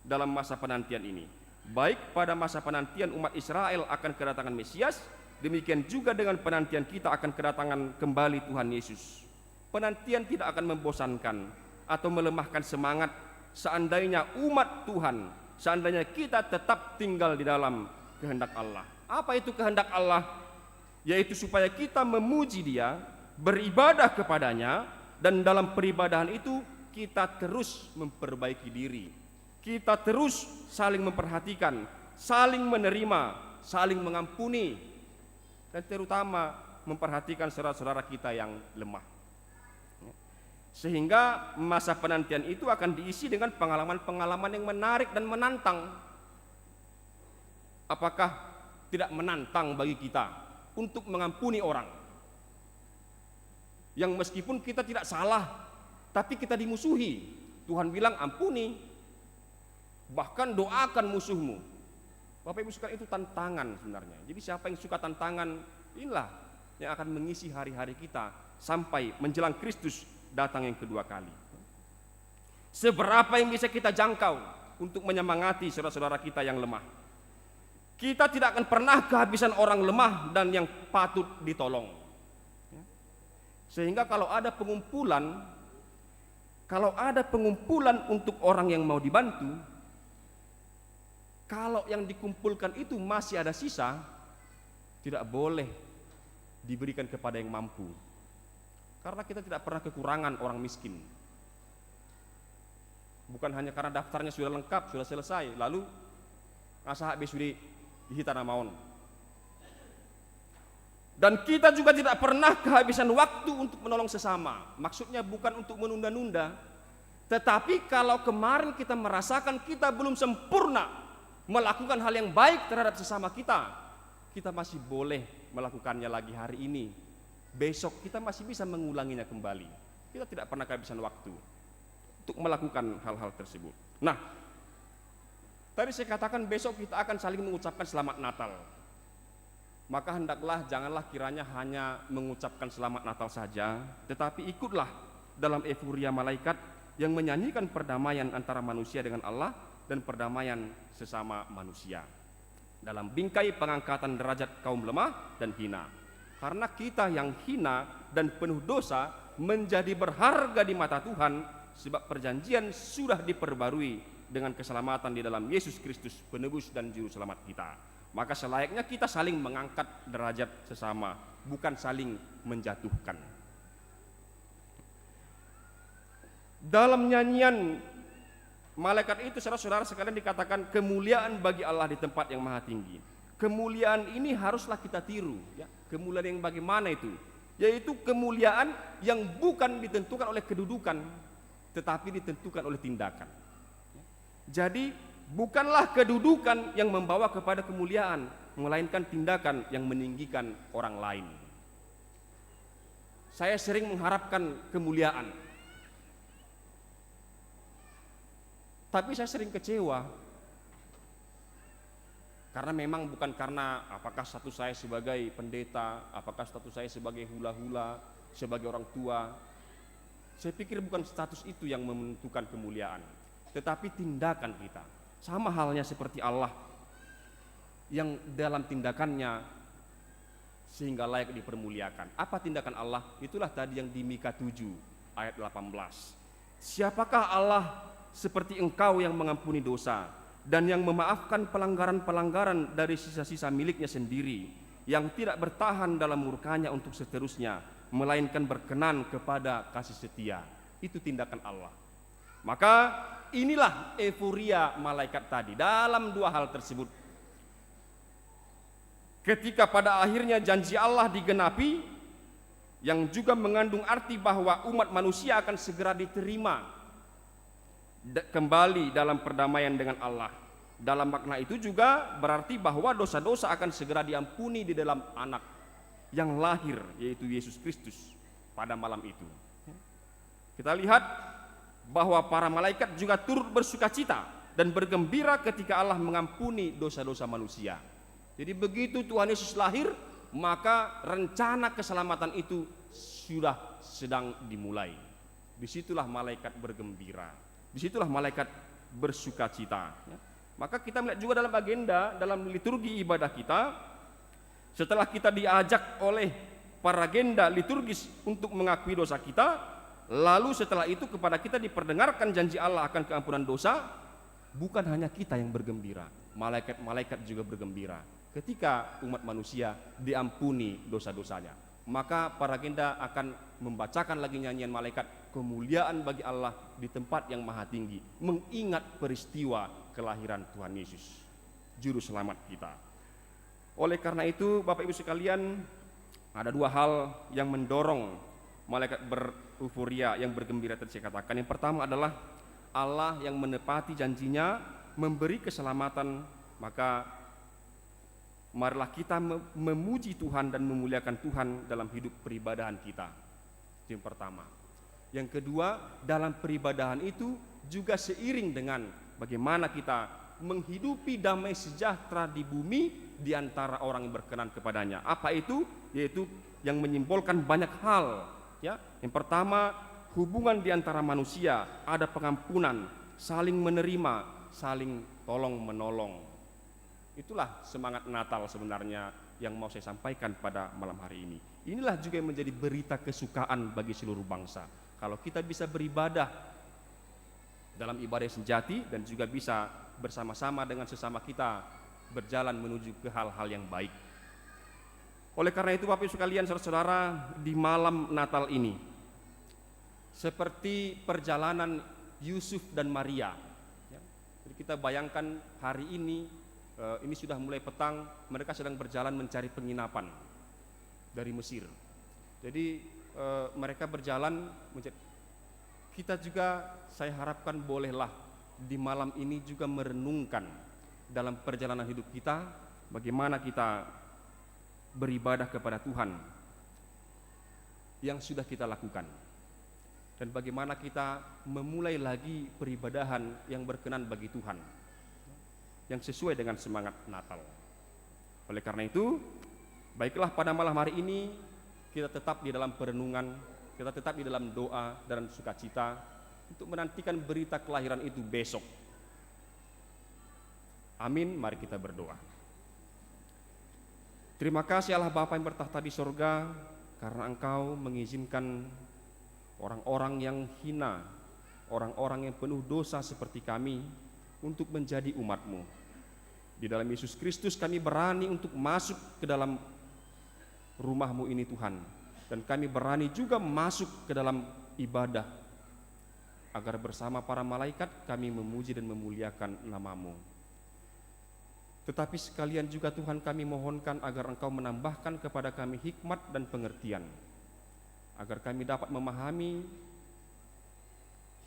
dalam masa penantian ini. Baik pada masa penantian umat Israel akan kedatangan Mesias, demikian juga dengan penantian kita akan kedatangan kembali Tuhan Yesus. Penantian tidak akan membosankan atau melemahkan semangat seandainya umat Tuhan, seandainya kita tetap tinggal di dalam kehendak Allah. Apa itu kehendak Allah? Yaitu supaya kita memuji Dia, beribadah kepadanya, dan dalam peribadahan itu kita terus memperbaiki diri. Kita terus saling memperhatikan, saling menerima, saling mengampuni, dan terutama memperhatikan saudara-saudara kita yang lemah. Sehingga masa penantian itu akan diisi dengan pengalaman-pengalaman yang menarik dan menantang. Apakah tidak menantang bagi kita untuk mengampuni orang yang meskipun kita tidak salah, tapi kita dimusuhi? Tuhan bilang ampuni, bahkan doakan musuhmu. Bapak Ibu sekalian, itu tantangan sebenarnya. Jadi siapa yang suka tantangan, inilah yang akan mengisi hari-hari kita sampai menjelang Kristus datang yang kedua kali. Seberapa yang bisa kita jangkau untuk menyemangati saudara-saudara kita yang lemah? Kita tidak akan pernah kehabisan orang lemah dan yang patut ditolong. Sehingga kalau ada pengumpulan untuk orang yang mau dibantu, kalau yang dikumpulkan itu masih ada sisa, tidak boleh diberikan kepada yang mampu. Karena kita tidak pernah kekurangan orang miskin. Bukan hanya karena daftarnya sudah lengkap, sudah selesai, lalu asa habis sudah dihita namaon. Dan kita juga tidak pernah kehabisan waktu untuk menolong sesama. Maksudnya bukan untuk menunda-nunda, tetapi kalau kemarin kita merasakan kita belum sempurna melakukan hal yang baik terhadap sesama kita, kita masih boleh melakukannya lagi hari ini. Besok kita masih bisa mengulanginya kembali. Kita tidak pernah kehabisan waktu untuk melakukan hal-hal tersebut. Nah, tadi saya katakan besok kita akan saling mengucapkan selamat Natal. Maka hendaklah janganlah kiranya hanya mengucapkan selamat Natal saja, tetapi ikutlah dalam euforia malaikat yang menyanyikan perdamaian antara manusia dengan Allah dan perdamaian sesama manusia dalam bingkai pengangkatan derajat kaum lemah dan hina. Karena kita yang hina dan penuh dosa menjadi berharga di mata Tuhan, sebab perjanjian sudah diperbarui dengan keselamatan di dalam Yesus Kristus, penebus dan juru selamat kita. Maka selayaknya kita saling mengangkat derajat sesama, bukan saling menjatuhkan. Dalam nyanyian malaikat itu, saudara-saudara sekalian, dikatakan kemuliaan bagi Allah di tempat yang maha tinggi. Kemuliaan ini haruslah kita tiru, ya. Kemuliaan yang bagaimana itu? Yaitu kemuliaan yang bukan ditentukan oleh kedudukan, tetapi ditentukan oleh tindakan. Jadi bukanlah kedudukan yang membawa kepada kemuliaan, melainkan tindakan yang meninggikan orang lain. Saya sering mengharapkan kemuliaan, tapi saya sering kecewa. Karena memang bukan karena apakah status saya sebagai pendeta, apakah status saya sebagai hula-hula, sebagai orang tua. Saya pikir bukan status itu yang menentukan kemuliaan, tetapi tindakan kita. Sama halnya seperti Allah yang dalam tindakannya sehingga layak dipermuliakan. Apa tindakan Allah? Itulah tadi yang di Mika 7 ayat 18. Siapakah Allah seperti engkau yang mengampuni dosa dan yang memaafkan pelanggaran-pelanggaran dari sisa-sisa miliknya sendiri, yang tidak bertahan dalam murkanya untuk seterusnya, melainkan berkenan kepada kasih setia. Itu tindakan Allah. Maka inilah euforia malaikat tadi dalam dua hal tersebut. Ketika pada akhirnya janji Allah digenapi, yang juga mengandung arti bahwa umat manusia akan segera diterima kembali dalam perdamaian dengan Allah. Dalam makna itu juga berarti bahwa dosa-dosa akan segera diampuni di dalam anak yang lahir, yaitu Yesus Kristus pada malam itu. Kita lihat bahwa para malaikat juga turut bersukacita dan bergembira ketika Allah mengampuni dosa-dosa manusia. Jadi begitu Tuhan Yesus lahir, maka rencana keselamatan itu sudah sedang dimulai. Disitulah malaikat bergembira, disitulah malaikat bersukacita. Maka kita melihat juga dalam agenda, dalam liturgi ibadah kita, setelah kita diajak oleh para agenda liturgis untuk mengakui dosa kita, lalu setelah itu kepada kita diperdengarkan janji Allah akan keampunan dosa. Bukan hanya kita yang bergembira, malaikat-malaikat juga bergembira ketika umat manusia diampuni dosa-dosanya. Maka para agenda akan membacakan lagi nyanyian malaikat, kemuliaan bagi Allah di tempat yang maha tinggi, mengingat peristiwa kelahiran Tuhan Yesus, juru selamat kita. Oleh karena itu Bapak Ibu sekalian, ada dua hal yang mendorong malaikat bereuforia, yang bergembira tadi saya katakan. Yang pertama adalah Allah yang menepati janjinya memberi keselamatan. Maka marilah kita memuji Tuhan dan memuliakan Tuhan dalam hidup peribadahan kita. Itu yang pertama. Yang kedua, dalam peribadahan itu juga seiring dengan bagaimana kita menghidupi damai sejahtera di bumi di antara orang yang berkenan kepadanya. Apa itu? Yaitu yang menyimbolkan banyak hal. Ya, yang pertama, hubungan di antara manusia, ada pengampunan, saling menerima, saling tolong menolong. Itulah semangat Natal sebenarnya yang mau saya sampaikan pada malam hari ini. Inilah juga yang menjadi berita kesukaan bagi seluruh bangsa. Kalau kita bisa beribadah dalam ibadah yang sejati dan juga bisa bersama-sama dengan sesama kita berjalan menuju ke hal-hal yang baik. Oleh karena itu Bapak Ibu sekalian, saudara-saudara, di malam Natal ini seperti perjalanan Yusuf dan Maria. Jadi kita bayangkan hari ini sudah mulai petang, mereka sedang berjalan mencari penginapan. dari Mesir. Jadi mereka berjalan, kita juga saya harapkan bolehlah di malam ini juga merenungkan dalam perjalanan hidup kita, bagaimana kita beribadah kepada Tuhan yang sudah kita lakukan, dan bagaimana kita memulai lagi peribadahan yang berkenan bagi Tuhan, yang sesuai dengan semangat Natal. Oleh karena itu, baiklah pada malam hari ini kita tetap di dalam perenungan, kita tetap di dalam doa dan sukacita untuk menantikan berita kelahiran itu besok. Amin, mari kita berdoa. Terima kasih Allah Bapa yang bertahta di sorga, karena Engkau mengizinkan orang-orang yang hina, orang-orang yang penuh dosa seperti kami untuk menjadi umat-Mu. Di dalam Yesus Kristus kami berani untuk masuk ke dalam rumah-Mu ini Tuhan, dan kami berani juga masuk ke dalam ibadah, agar bersama para malaikat kami memuji dan memuliakan nama-Mu. Tetapi sekalian juga Tuhan, kami mohonkan agar Engkau menambahkan kepada kami hikmat dan pengertian, agar kami dapat memahami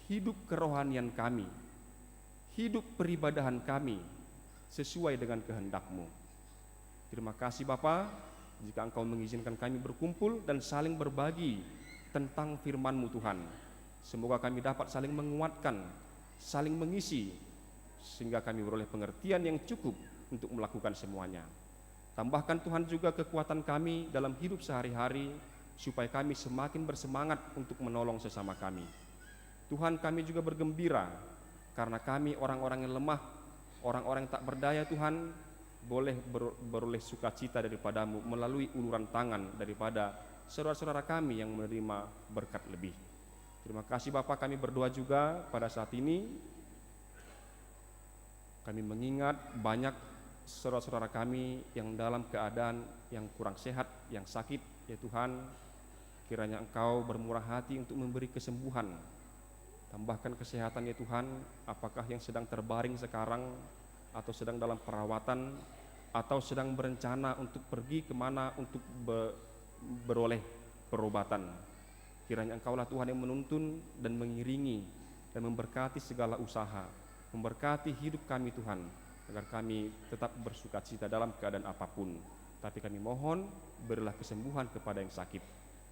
hidup kerohanian kami, hidup peribadahan kami sesuai dengan kehendak-Mu. Terima kasih Bapa, jika Engkau mengizinkan kami berkumpul dan saling berbagi tentang firman-Mu Tuhan. Semoga kami dapat saling menguatkan, saling mengisi, sehingga kami beroleh pengertian yang cukup untuk melakukan semuanya. Tambahkan Tuhan juga kekuatan kami dalam hidup sehari-hari, supaya kami semakin bersemangat untuk menolong sesama kami. Tuhan, kami juga bergembira karena kami orang-orang yang lemah, orang-orang yang tak berdaya Tuhan, boleh beroleh sukacita daripada-Mu melalui uluran tangan daripada saudara-saudara kami yang menerima berkat lebih. Terima kasih Bapa, kami berdoa juga pada saat ini. Kami mengingat banyak saudara-saudara kami yang dalam keadaan yang kurang sehat, yang sakit. Ya Tuhan, kiranya Engkau bermurah hati untuk memberi kesembuhan. Tambahkan kesehatan ya Tuhan, apakah yang sedang terbaring sekarang, atau sedang dalam perawatan, atau sedang berencana untuk pergi kemana untuk beroleh perobatan. Kiranya Engkaulah Tuhan yang menuntun dan mengiringi dan memberkati segala usaha, memberkati hidup kami Tuhan, agar kami tetap bersukacita dalam keadaan apapun. Tapi kami mohon, berilah kesembuhan kepada yang sakit.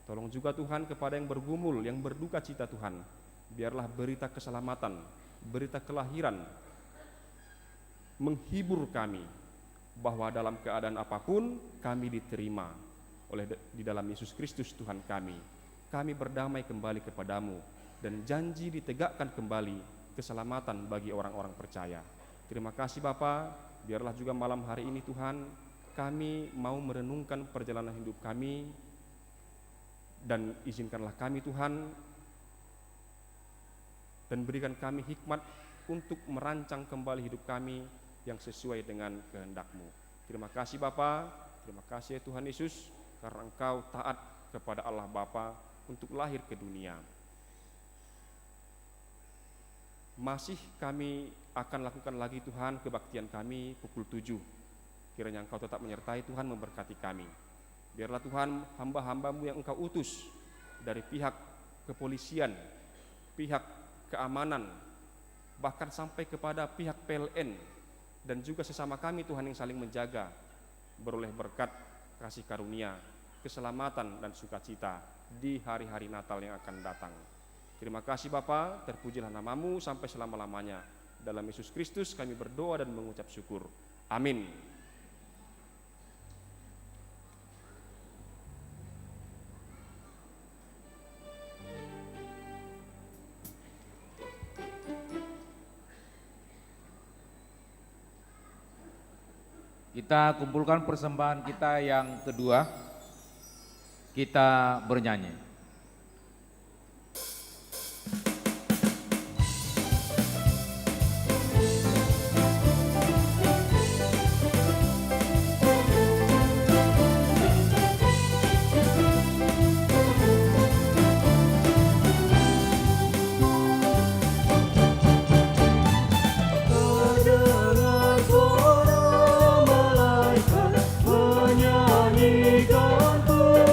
Tolong juga Tuhan kepada yang bergumul, yang berduka cita Tuhan, biarlah berita keselamatan, berita kelahiran menghibur kami, bahwa dalam keadaan apapun kami diterima oleh di dalam Yesus Kristus Tuhan kami. Kami berdamai kembali kepadamu, dan janji ditegakkan kembali keselamatan bagi orang-orang percaya. Terima kasih Bapa, biarlah juga malam hari ini Tuhan, kami mau merenungkan perjalanan hidup kami, dan izinkanlah kami Tuhan, dan berikan kami hikmat untuk merancang kembali hidup kami yang sesuai dengan kehendak-Mu. Terima kasih Bapa, terima kasih Tuhan Yesus, karena Engkau taat kepada Allah Bapa untuk lahir ke dunia. Masih kami akan lakukan lagi Tuhan kebaktian kami pukul 7. Kiranya Engkau tetap menyertai Tuhan, memberkati kami. Biarlah Tuhan hamba-hamba-Mu yang Engkau utus dari pihak kepolisian, pihak keamanan, bahkan sampai kepada pihak PLN, dan juga sesama kami Tuhan yang saling menjaga, beroleh berkat, kasih karunia, keselamatan dan sukacita di hari-hari Natal yang akan datang. Terima kasih Bapa, terpujilah nama-Mu sampai selama-lamanya. Dalam Yesus Kristus kami berdoa dan mengucap syukur. Amin. Kita kumpulkan persembahan kita yang kedua, kita bernyanyi. Menyanyikan Tuhan.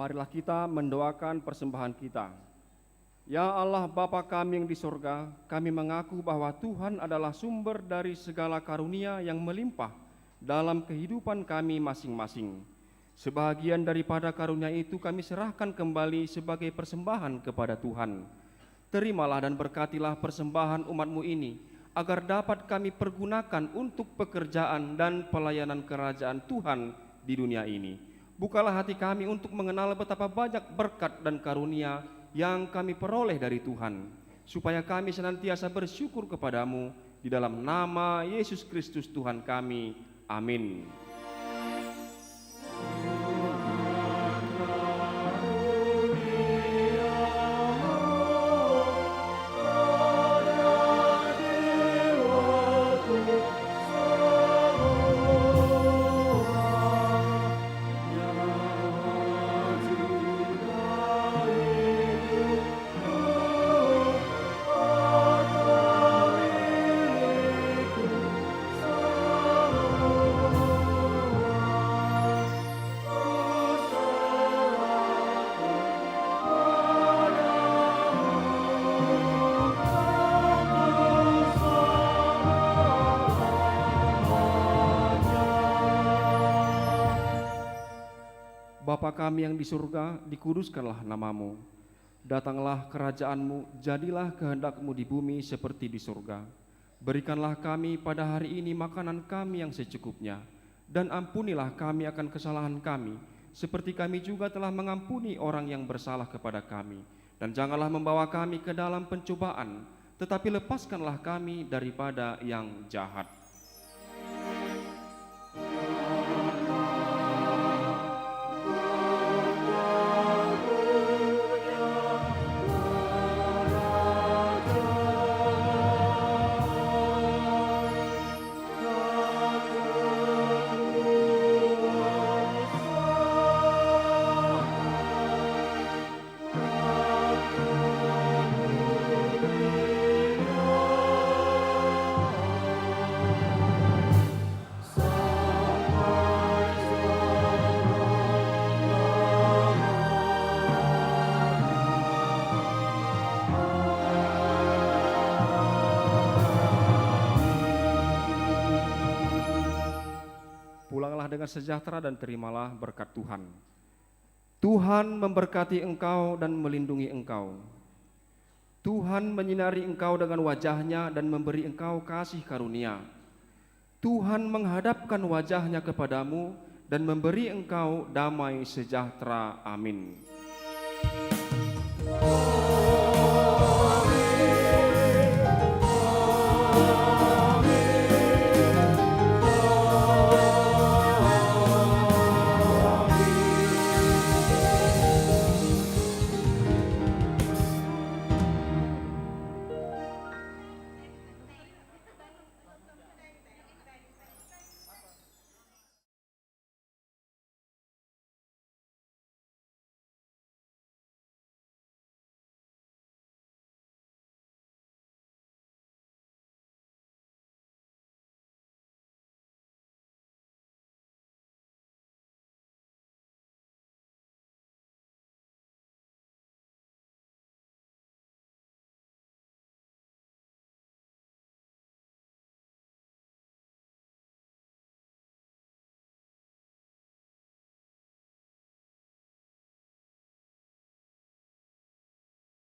Marilah kita mendoakan persembahan kita. Ya Allah Bapa kami yang di surga, kami mengaku bahwa Tuhan adalah sumber dari segala karunia yang melimpah dalam kehidupan kami masing-masing. Sebahagian daripada karunia itu kami serahkan kembali sebagai persembahan kepada Tuhan. Terimalah dan berkatilah persembahan umat-Mu ini, agar dapat kami pergunakan untuk pekerjaan dan pelayanan kerajaan Tuhan di dunia ini. Bukalah hati kami untuk mengenal betapa banyak berkat dan karunia yang kami peroleh dari Tuhan, supaya kami senantiasa bersyukur kepadamu di dalam nama Yesus Kristus Tuhan kami. Amin. Bapa kami yang di surga, dikuduskanlah namamu. Datanglah kerajaan-Mu, jadilah kehendak-Mu di bumi seperti di surga. Berikanlah kami pada hari ini makanan kami yang secukupnya, dan ampunilah kami akan kesalahan kami, seperti kami juga telah mengampuni orang yang bersalah kepada kami. Dan janganlah membawa kami ke dalam pencobaan, tetapi lepaskanlah kami daripada yang jahat. Pulanglah dengan sejahtera dan terimalah berkat Tuhan. Tuhan memberkati engkau dan melindungi engkau. Tuhan menyinari engkau dengan wajah-Nya dan memberi engkau kasih karunia. Tuhan menghadapkan wajah-Nya kepadamu dan memberi engkau damai sejahtera. Amin.